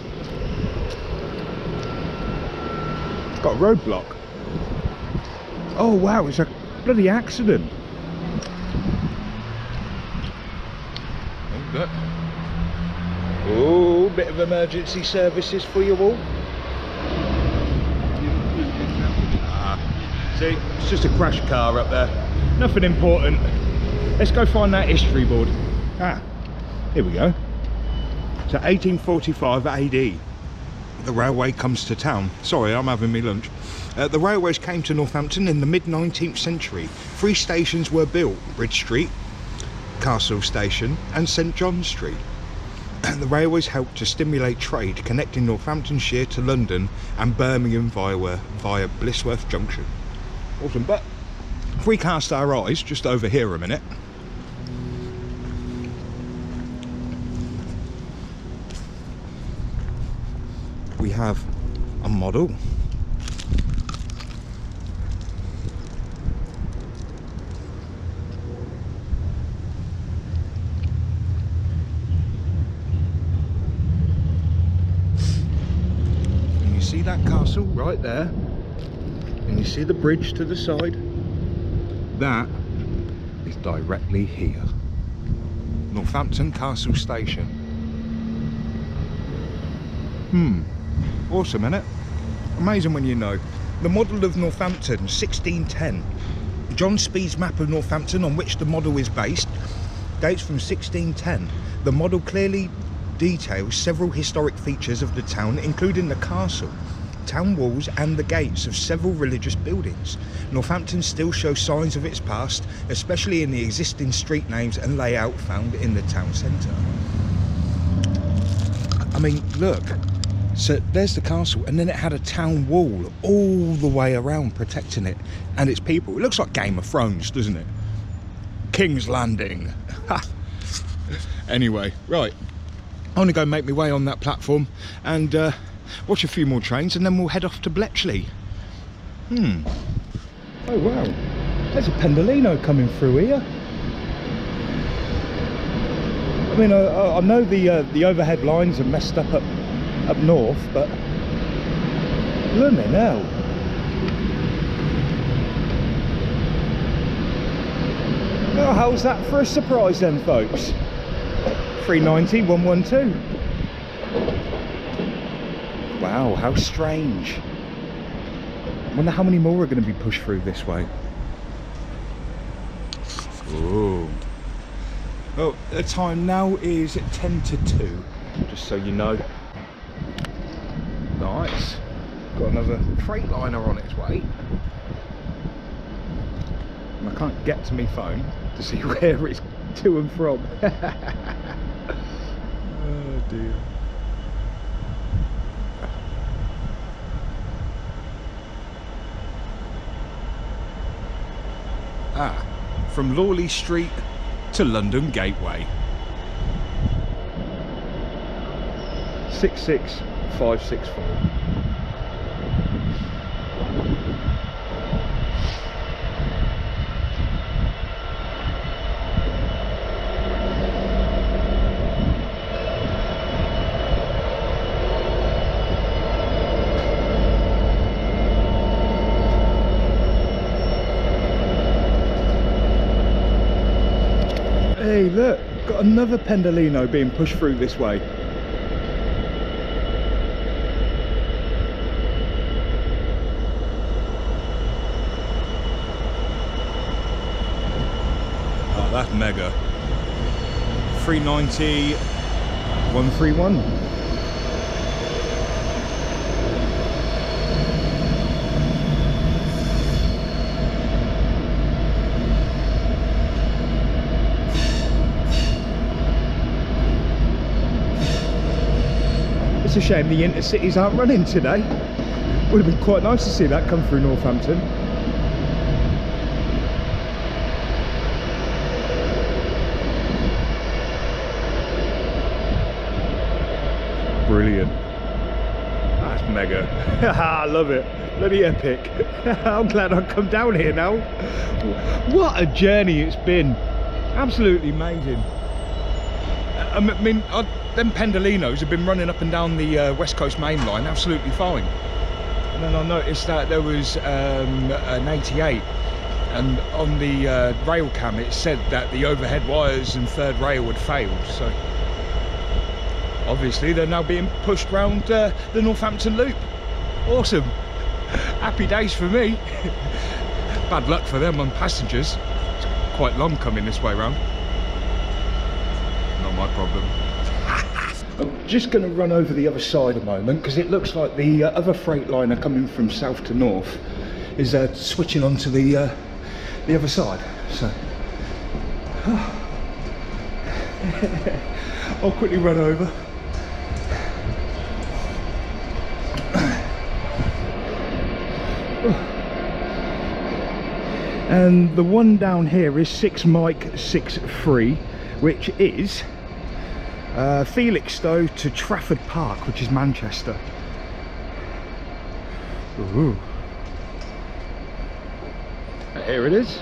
It's got a roadblock. Oh wow, it's a bloody accident. Oh, look. Oh, bit of emergency services for you all. See, it's just a crash car up there. Nothing important. Let's go find that history board. Ah, here we go. So 1845 AD, the railway comes to town. Sorry, I'm having me lunch. The railways came to Northampton in the mid-19th century. 3 stations were built: Bridge Street, Castle Station and St John Street. And the railways helped to stimulate trade, connecting Northamptonshire to London and Birmingham via Blisworth Junction. Awesome, but if we cast our eyes just over here a minute, we have a model. And you see that castle right there, and you see the bridge to the side. That is directly here. Northampton Castle Station. Awesome, innit? Amazing when you know. The model of Northampton, 1610. John Speed's map of Northampton, on which the model is based, dates from 1610. The model clearly details several historic features of the town, including the castle, town walls and the gates of several religious buildings. Northampton still shows signs of its past, especially in the existing street names and layout found in the town centre. I mean, look. So there's the castle, and then it had a town wall all the way around protecting it and its people. It looks like Game of Thrones, doesn't it? King's Landing. Anyway, right. I'm going to go make my way on that platform and watch a few more trains, and then we'll head off to Bletchley. Oh wow, there's a Pendolino coming through here. I mean, I know the overhead lines are messed up up north, but blooming hell. Well, how's that for a surprise then, folks? 390, 112. Wow, how strange. I wonder how many more are going to be pushed through this way. Ooh. Well, the time now is 10 to 2, just so you know. Nice. Got another freight liner on its way. And I can't get to my phone to see where it's to and from. Oh dear. Ah, from Lawley Street to London Gateway. 66564. Hey look, got another Pendolino being pushed through this way. Oh, that's mega. 390, 131. It's a shame the intercities aren't running today. Would have been quite nice to see that come through Northampton. Brilliant. That's mega. I love it. Bloody epic. I'm glad I've come down here now. What a journey it's been. Absolutely amazing. I mean, them Pendolinos have been running up and down the West Coast main line absolutely fine. And then I noticed that there was an 88, and on the rail cam it said that the overhead wires and third rail had failed. So obviously they're now being pushed round the Northampton loop. Awesome. Happy days for me. Bad luck for them on passengers. It's quite long coming this way round. Not my problem. I'm just going to run over the other side a moment, because it looks like the other freight liner coming from south to north is switching onto the other side. So I'll quickly run over. And the one down here is 6 Mike 63, which is Felixstowe to Trafford Park, which is Manchester. Ooh. Here it is.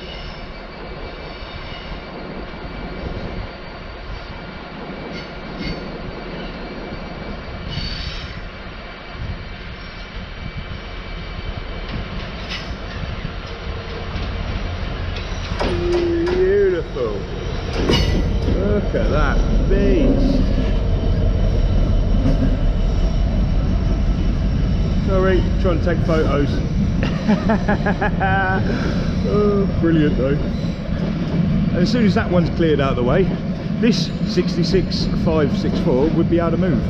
Beautiful. Look at that beast. Sorry, trying to take photos. Oh, brilliant though. And as soon as that one's cleared out of the way, this 66564 would be able to move.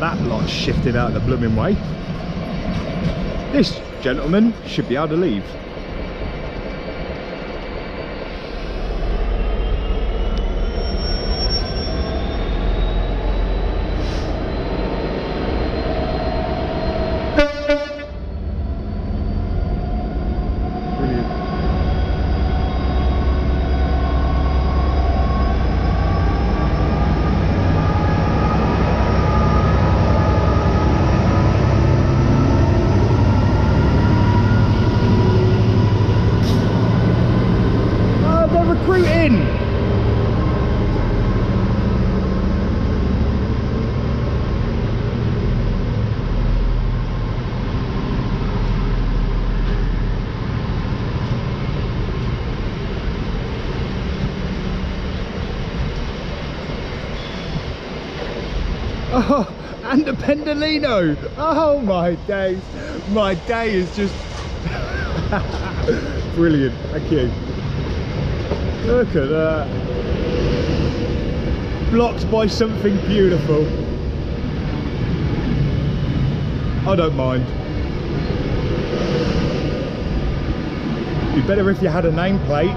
That lot's shifted out of the blooming way. This gentleman should be able to leave. Oh, and a Pendolino. Oh my days. My day is just brilliant. Thank you. Look at that. Blocked by something beautiful. I don't mind. It'd be better if you had a nameplate,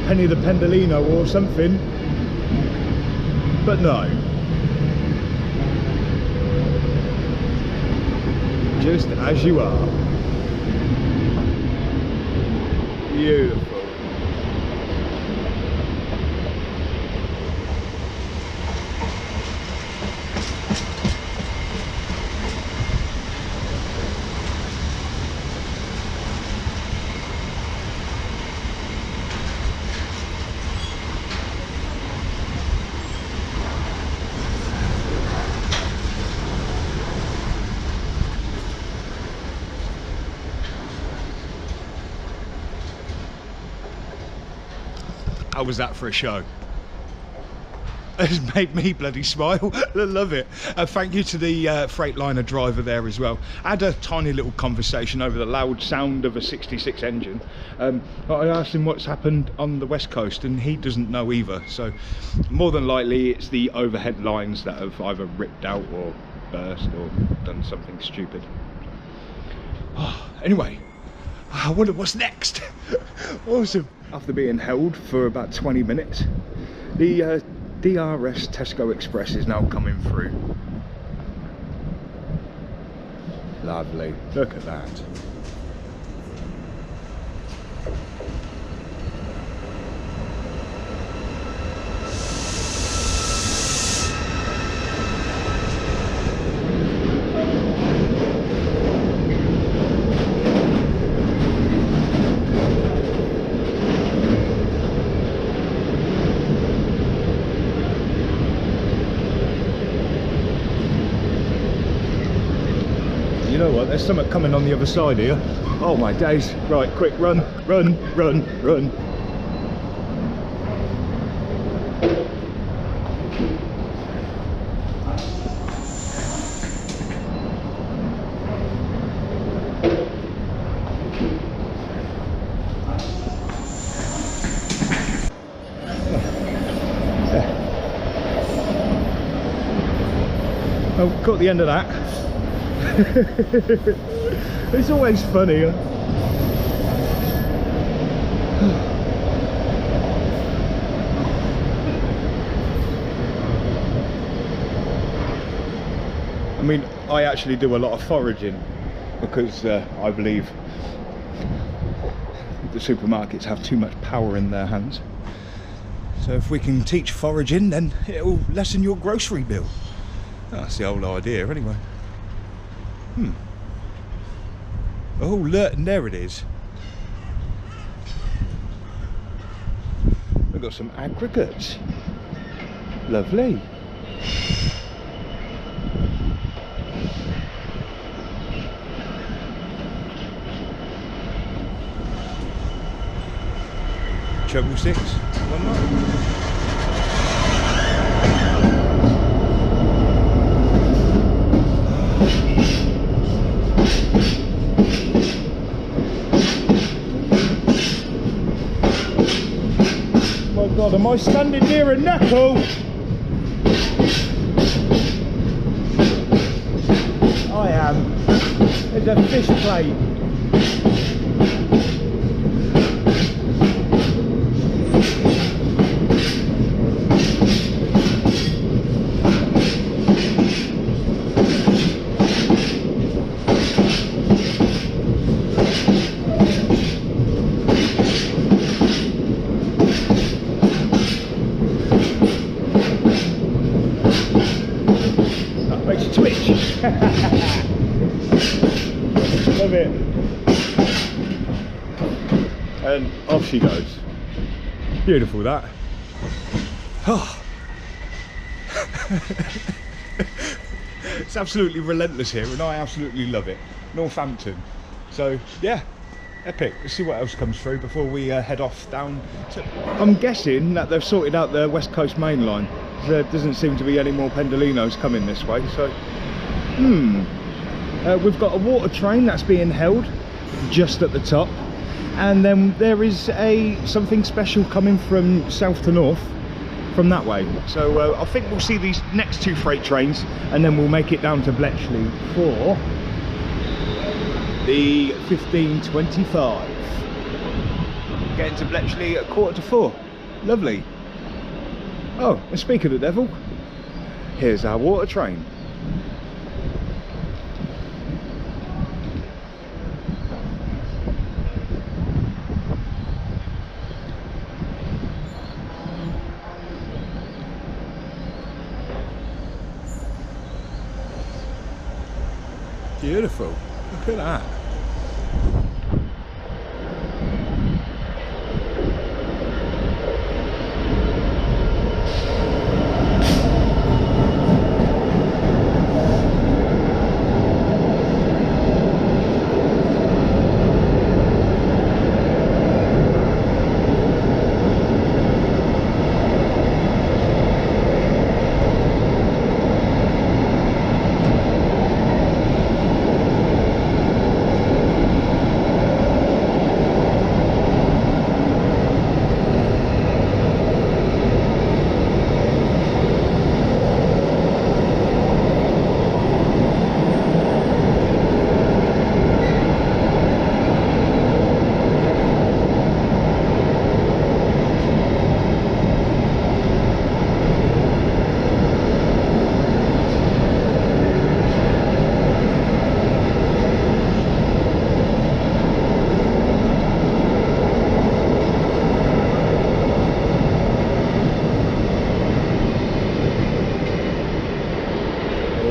Penny the Pendolino or something, but no. Just as you are. Beautiful. How was that for a show? It's made me bloody smile. I love it. Thank you to the Freightliner driver there as well. I had a tiny little conversation over the loud sound of a 66 engine. I asked him what's happened on the west coast, and he doesn't know either. So more than likely it's the overhead lines that have either ripped out or burst or done something stupid. Anyway, I wonder what's next. Awesome. After being held for about 20 minutes, the DRS Tesco Express is now coming through. Lovely, look at that. You know what, there's something coming on the other side here. Oh my days. Right, quick, run, run, run, run. Oh, caught the end of that. It's always funny. I mean, I actually do a lot of foraging because I believe the supermarkets have too much power in their hands. So if we can teach foraging, then it'll lessen your grocery bill. That's the whole idea anyway. Oh look, and there it is. We've got some aggregates. Lovely. Treble six, one more. God, am I standing near a knuckle? I am. There's a fish plate. Love it. And off she goes. Beautiful that. Oh. It's absolutely relentless here and I absolutely love it. Northampton. So yeah, epic. Let's see what else comes through before we head off down to... I'm guessing that they've sorted out the West Coast main line. There doesn't seem to be any more Pendolinos coming this way, so we've got a water train that's being held just at the top, and then there is something special coming from south to north from that way. So I think we'll see these next two freight trains and then we'll make it down to Bletchley for the 15:25. Getting to Bletchley at 3:45. Lovely. Oh, and speaking of the devil, here's our water train. Beautiful. Look at that.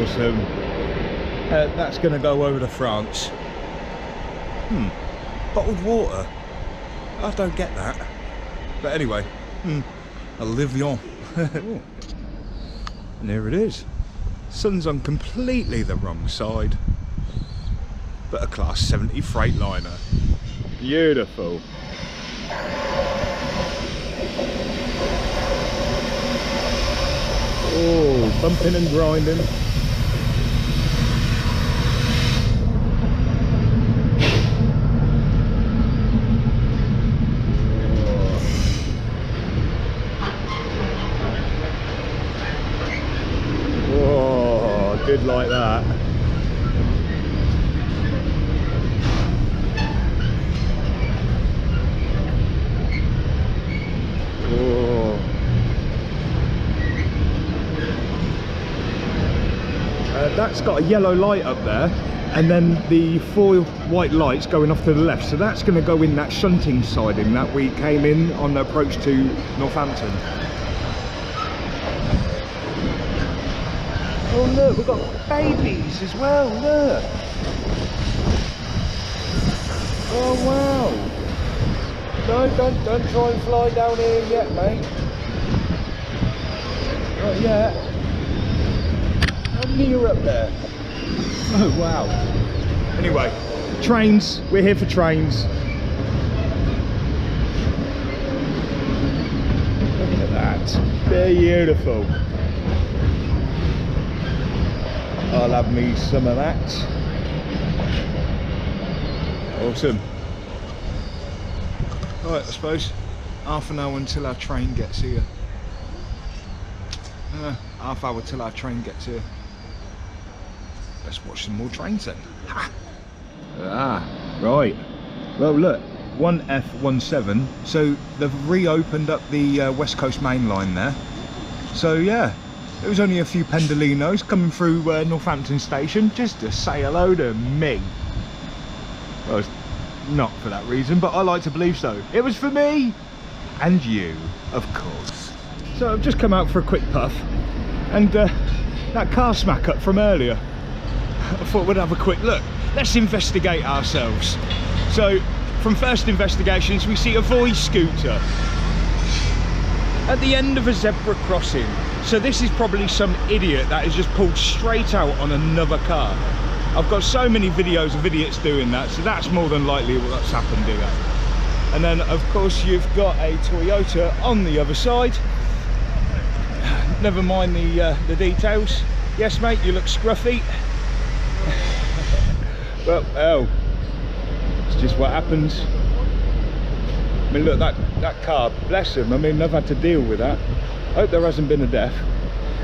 awesome. That's going to go over to France. Bottled water. I don't get that. But anyway, Olivion. And there it is. Sun's on completely the wrong side. But a Class 70 Freightliner. Beautiful. Oh, bumping and grinding. Oh, I did like that. That's got a yellow light up there, and then the 4 white lights going off to the left, so that's going to go in that shunting siding that we came in on the approach to Northampton. Oh look, we've got babies as well, look. Oh wow. No, don't try and fly down here yet, mate. Not yet. Near up there. Oh wow. Anyway, trains, we're here for trains. Look at that, they're beautiful. I'll have me some of that. Awesome. Right, I suppose half an hour until our train gets here. Half hour till our train gets here. Let's watch some more trains then. Ha! Ah, right. Well, look, 1F17. So they've reopened up the West Coast Main Line there. So yeah, there was only a few Pendolinos coming through Northampton Station just to say hello to me. Well, it's not for that reason, but I like to believe so. It was for me and you, of course. So I've just come out for a quick puff, and that car smack up from earlier, I thought we'd have a quick look. Let's investigate ourselves. So from first investigations, we see a voice scooter at the end of a zebra crossing. So this is probably some idiot that has just pulled straight out on another car. I've got so many videos of idiots doing that, so that's more than likely what's happened here. And then of course you've got a Toyota on the other side. Never mind the details. Yes mate, you look scruffy. Well, oh, it's just what happens. I mean, look, that car, bless him. I mean, I've had to deal with that. I hope there hasn't been a death.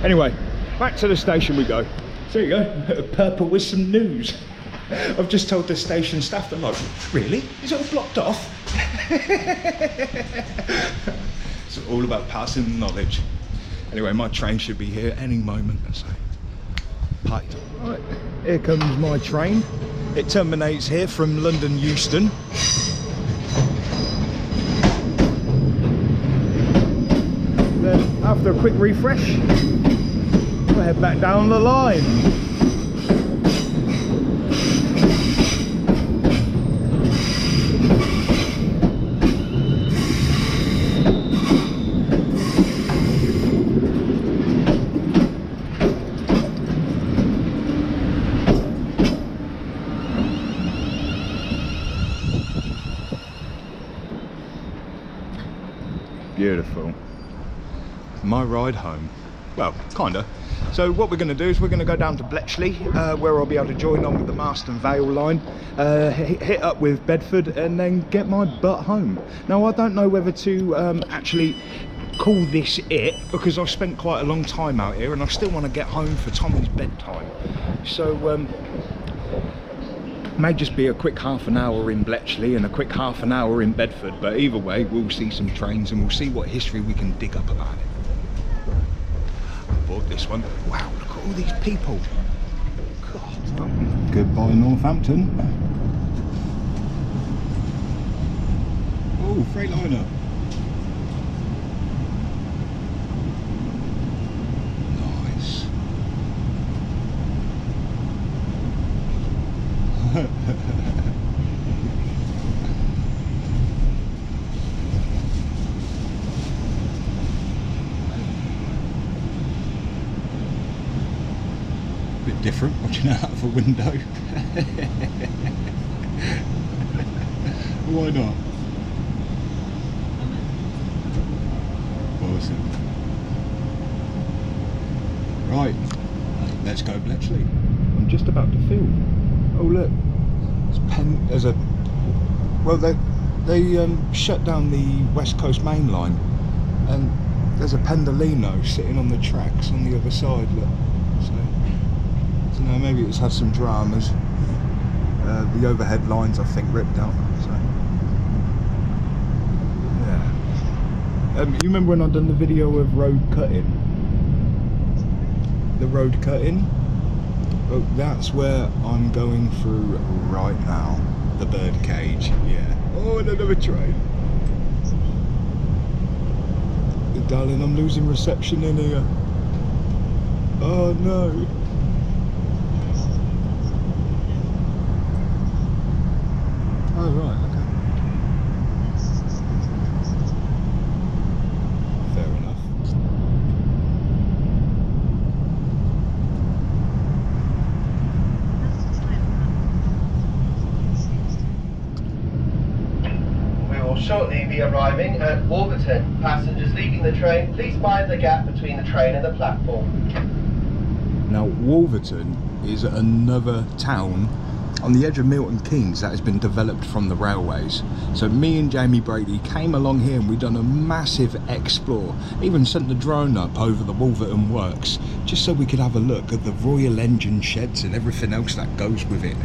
Anyway, back to the station we go. So there you go, Purple with some news. I've just told the station staff, they're like, really? Is it all blocked off? It's all about passing the knowledge. Anyway, my train should be here any moment, so. Right, here comes my train. It terminates here from London Euston. Then after a quick refresh, we'll head back down the line. Beautiful. My ride home. Well, kinda. So what we're going to do is we're going to go down to Bletchley, where I'll be able to join on with the Marston Vale line, hit up with Bedford, and then get my butt home. Now I don't know whether to actually call this it, because I've spent quite a long time out here and I still want to get home for Tommy's bedtime. So may just be a quick half an hour in Bletchley and a quick half an hour in Bedford, but either way we'll see some trains and we'll see what history we can dig up about it. I bought this one. Wow, look at all these people. God. Goodbye Northampton. Oh, Freightliner. Nice. A bit different watching it out of a window. Why not? Awesome. Right, let's go Bletchley. I'm just about to film. Oh look, there's a. Well, they shut down the West Coast Main Line, and there's a Pendolino sitting on the tracks on the other side. Look, so I don't know. Maybe it's had some dramas. The overhead lines, I think, ripped out. So yeah. You remember when I done the video of road cutting? The road cutting? Well, that's where I'm going through right now. The bird cage, yeah. Oh, and another train. Darling, I'm losing reception in here. Oh no. Oh right, okay. Fair enough. Shortly be arriving at Wolverton. Passengers leaving the train, please mind the gap between the train and the platform. Now Wolverton is another town on the edge of Milton Keynes that has been developed from the railways. So me and Jamie Brady came along here and we done a massive explore. Even sent the drone up over the Wolverton works just so we could have a look at the Royal Engine sheds and everything else that goes with it.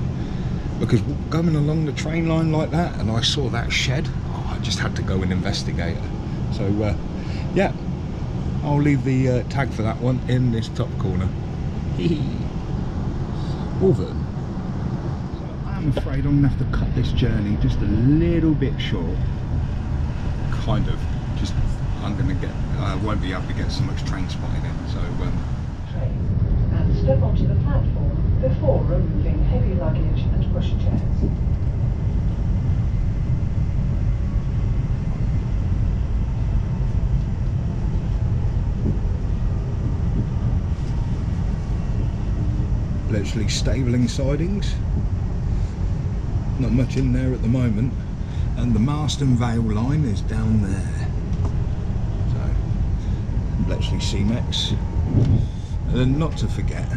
Because going along the train line like that and I saw that shed, I just had to go and investigate it. So yeah, I'll leave the tag for that one in this top corner. Wolverton. So I'm afraid I'm gonna have to cut this journey just a little bit short. Kind of. Just I won't be able to get so much train spotting in. So Train and step onto the platform before removing heavy luggage and pushchairs. Bletchley stabling sidings, not much in there at the moment, and the Marston Vale line is down there. So Bletchley CMEX, and then not to forget,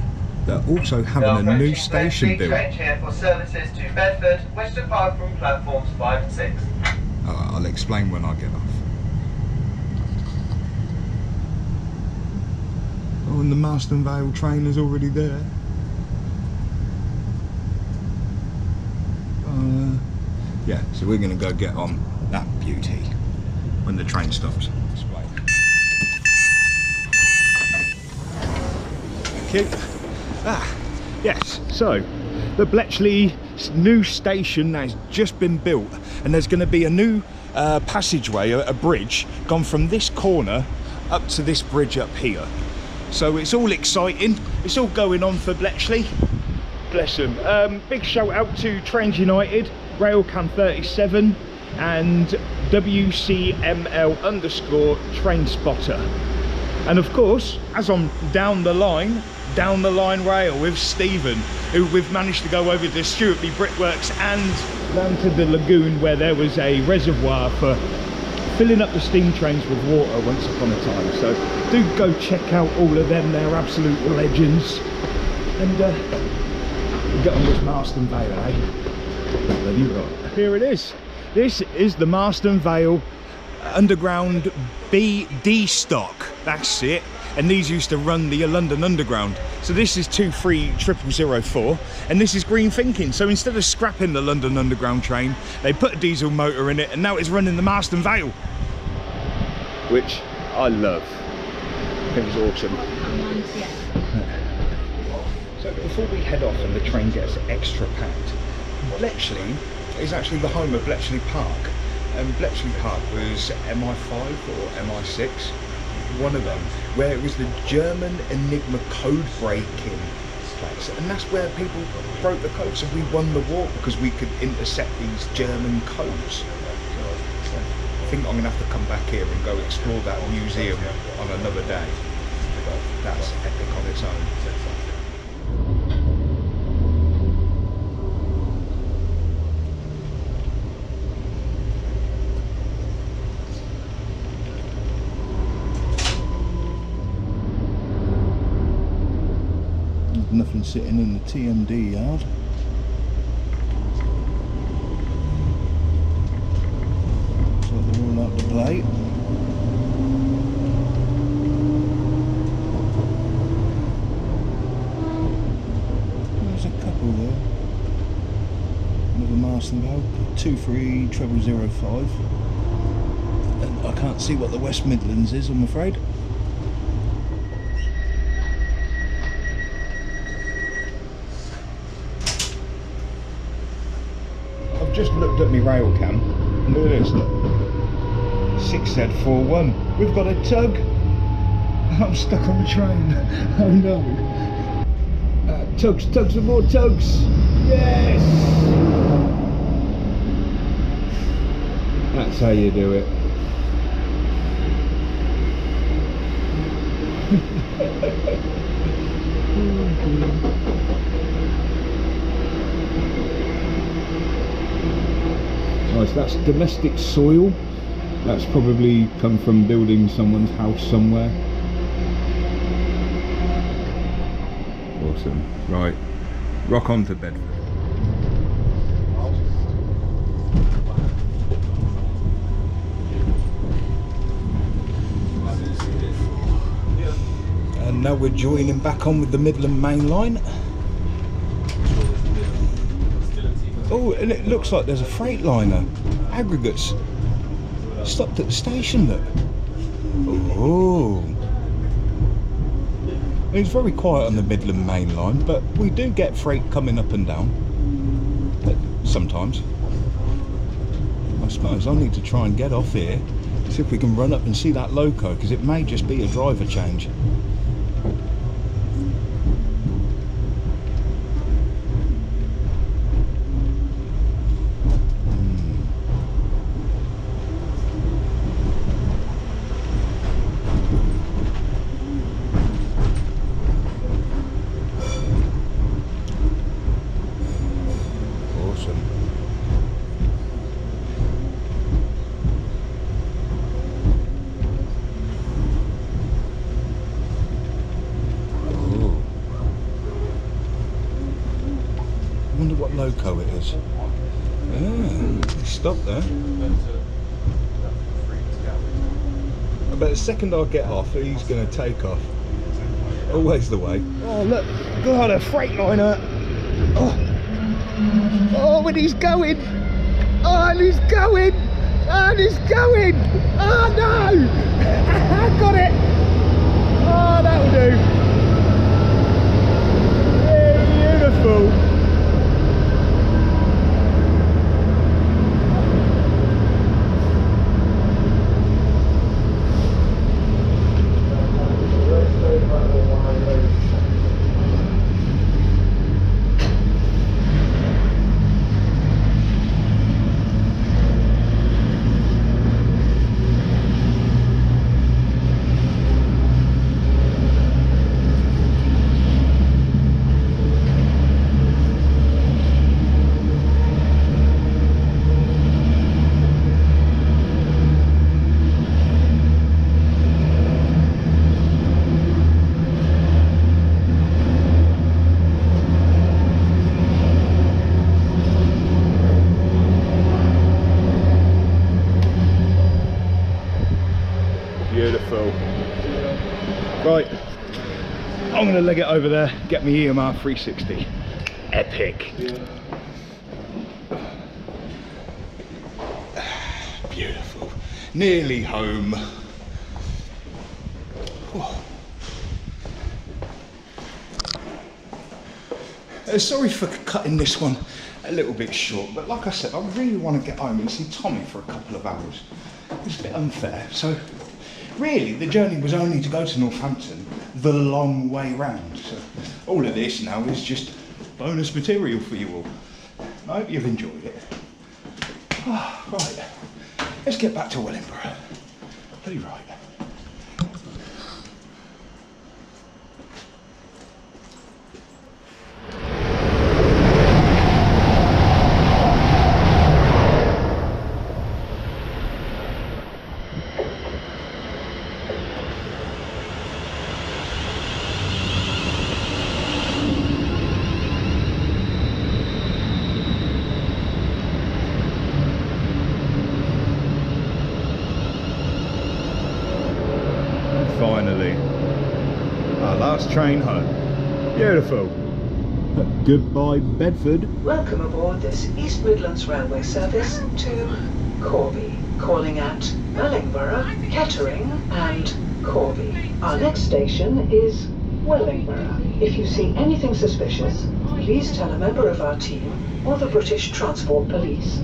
they're also having a new station built. Change here for services to Bedford, which depart from platforms 5 and 6. I'll explain when I get off. Oh, and the Marston Vale train is already there. Yeah, so we're going to go get on that beauty when the train stops. Okay. Yes, so the Bletchley new station has just been built, and there's going to be a new passageway, a bridge, gone from this corner up to this bridge up here. So it's all exciting, it's all going on for Bletchley. Bless them. Big shout out to Trains United, Railcam 37 and WCML_train spotter. And of course, as I'm down the line rail with Stephen, who we've managed to go over to Stuartby Brickworks and down to the lagoon where there was a reservoir for filling up the steam trains with water once upon a time. So do go check out all of them, they're absolute legends. And get on this Marston Vale, eh? Here it is. This is the Marston Vale Underground BD stock. That's it. And these used to run the London Underground. So this is 23004, and this is green thinking. So instead of scrapping the London Underground train, they put a diesel motor in it, and now it's running the Marston Vale, which I love. I think it's awesome. So before we head off and the train gets extra packed, Bletchley is actually the home of Bletchley Park. And Bletchley Park was MI5 or MI6, one of them, where it was the German Enigma code breaking place. And that's where people broke the code. So we won the war because we could intercept these German codes. So I think I'm going to have to come back here and go explore that museum on another day. But that's epic on its own. nothing sitting in the TMD yard. Looks like they're all out to play. There's a couple there. Another Marston Go, 23005. And I can't see what the West Midlands is, I'm afraid. I've just looked at my rail cam and look at this, look. 6Z41. We've got a tug. I'm stuck on the train. Oh no. Tugs, tugs and more tugs. Yes! That's how you do it. Nice, that's domestic soil. That's probably come from building someone's house somewhere. Awesome. Right, rock on to Bedford. And now we're joining back on with the Midland Main Line. Oh, and it looks like there's a Freightliner, aggregates, stopped at the station, look. Oh. It's very quiet on the Midland Main Line, but we do get freight coming up and down, sometimes. I suppose I'll need to try and get off here, see if we can run up and see that loco, because it may just be a driver change. Loco it is. Yeah, stop there. But the second I get off, he's going to take off. Always the way. Oh look, God, a Freightliner. Oh, and he's going. Oh, and he's going. And he's going. Oh no! I got it. Oh, that'll do. Yeah, beautiful. Beautiful. Right, I'm going to leg it over there, get me EMR 360. Epic. Beautiful. Nearly home. Sorry for cutting this one a little bit short, but like I said, I really want to get home and see Tommy for a couple of hours. It's a bit unfair. So really the journey was only to go to Northampton the long way round. So all of this now is just bonus material for you all. I hope you've enjoyed it. Right, let's get back to Wellingborough. Bloody right. last train home. Beautiful. Goodbye, Bedford. Welcome aboard this East Midlands Railway service to Corby, calling at Wellingborough, Kettering and Corby. Our next station is Wellingborough. If you see anything suspicious, please tell a member of our team or the British Transport Police.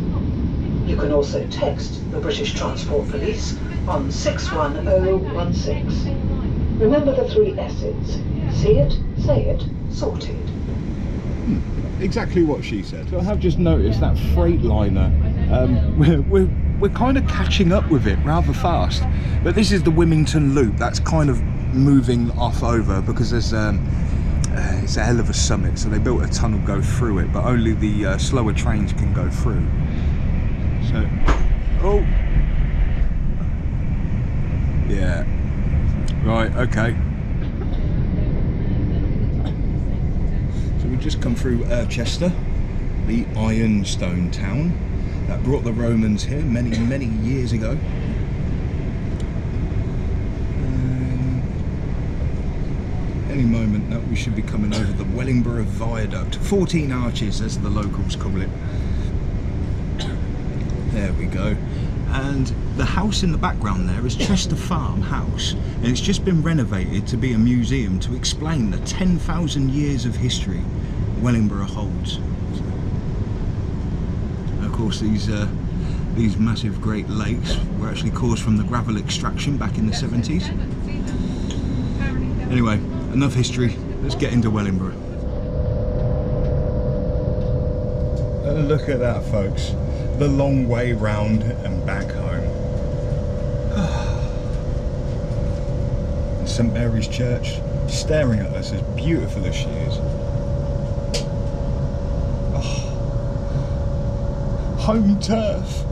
You can also text the British Transport Police on 61016. Remember the 3 S's. See it, say it, sorted. Exactly what she said. So I have just noticed that Freightliner, we're kind of catching up with it rather fast. But this is the Wilmington Loop that's kind of moving off over because there's it's a hell of a summit, so they built a tunnel go through it, but only the slower trains can go through. So, oh, yeah, right, okay. So we've just come through Chester, the ironstone town that brought the Romans here many, many years ago. Any moment now we should be coming over the Wellingborough Viaduct. 14 arches, as the locals call it. There we go. And the house in the background there is Chester Farm House, and it's just been renovated to be a museum to explain the 10,000 years of history Wellingborough holds. And of course these massive Great Lakes were actually caused from the gravel extraction back in the 70s. Anyway, enough history, let's get into Wellingborough. And look at that, folks. The long way round and back home. St Mary's Church, staring at us as beautiful as she is. Oh. Home turf.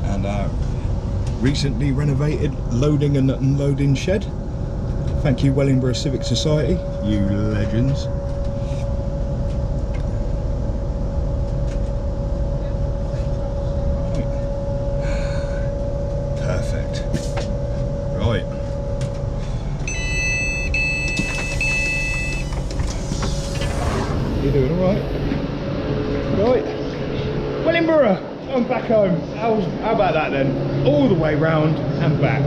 And our recently renovated loading and unloading shed. Thank you, Wellingborough Civic Society, you legends. You doing alright? Right. Wellingborough! I'm back home. How about that then? All the way round and back.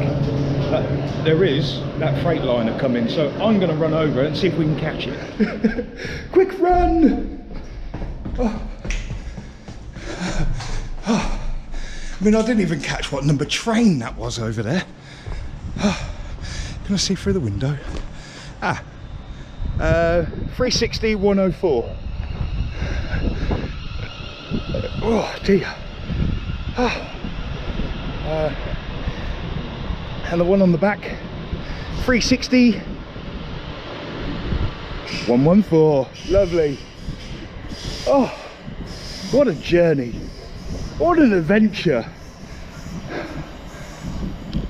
There is that Freightliner coming, so I'm going to run over and see if we can catch it. Quick run! Oh. Oh. I mean, I didn't even catch what number train that was over there. Oh. Can I see through the window? Ah. 360 104. Oh dear. And the one on the back, 360 114. Lovely. Oh, what a journey. What an adventure.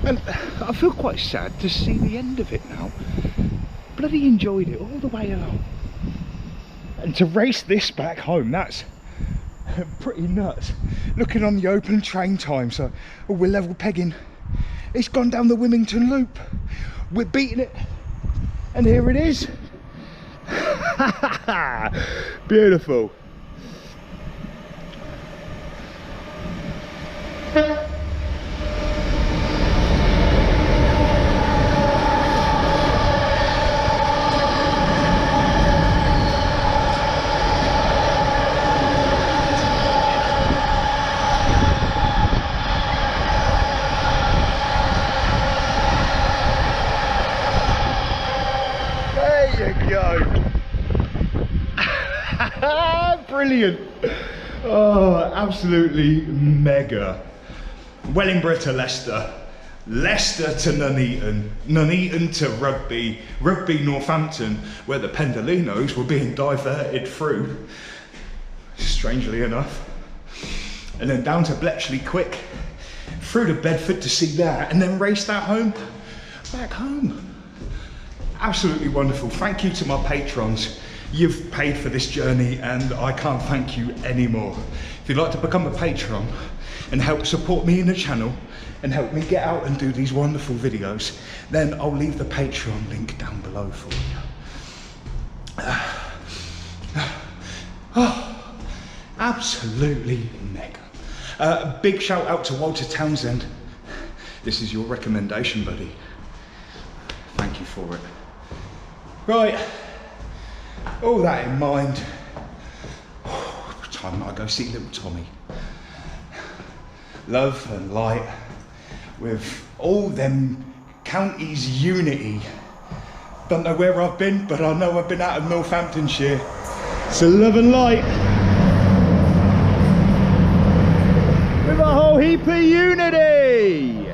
And I feel quite sad to see the end of it now. Bloody enjoyed it all the way along, and to race this back home, that's pretty nuts. Looking on the open train time, so we're level pegging. It's gone down the Wilmington Loop, we're beating it, and here it is. Beautiful. Brilliant. Oh, absolutely mega. Wellingborough to Leicester, Leicester to Nuneaton, Nuneaton to Rugby, Rugby Northampton, where the Pendolinos were being diverted through, strangely enough, and then down to Bletchley quick, through to Bedford to see that, and then race that home, back home. Absolutely wonderful. Thank you to my patrons. You've paid for this journey and I can't thank you anymore. If you'd like to become a patron and help support me in the channel, and help me get out and do these wonderful videos, then I'll leave the Patreon link down below for you. Oh, absolutely mega. Big shout out to Walter Townsend. This is your recommendation, buddy. Thank you for it. Right, all that in mind, time I go see little Tommy. Love and light with all them counties unity. Don't know where I've been, but I know I've been out of Northamptonshire. So love and light with a whole heap of unity.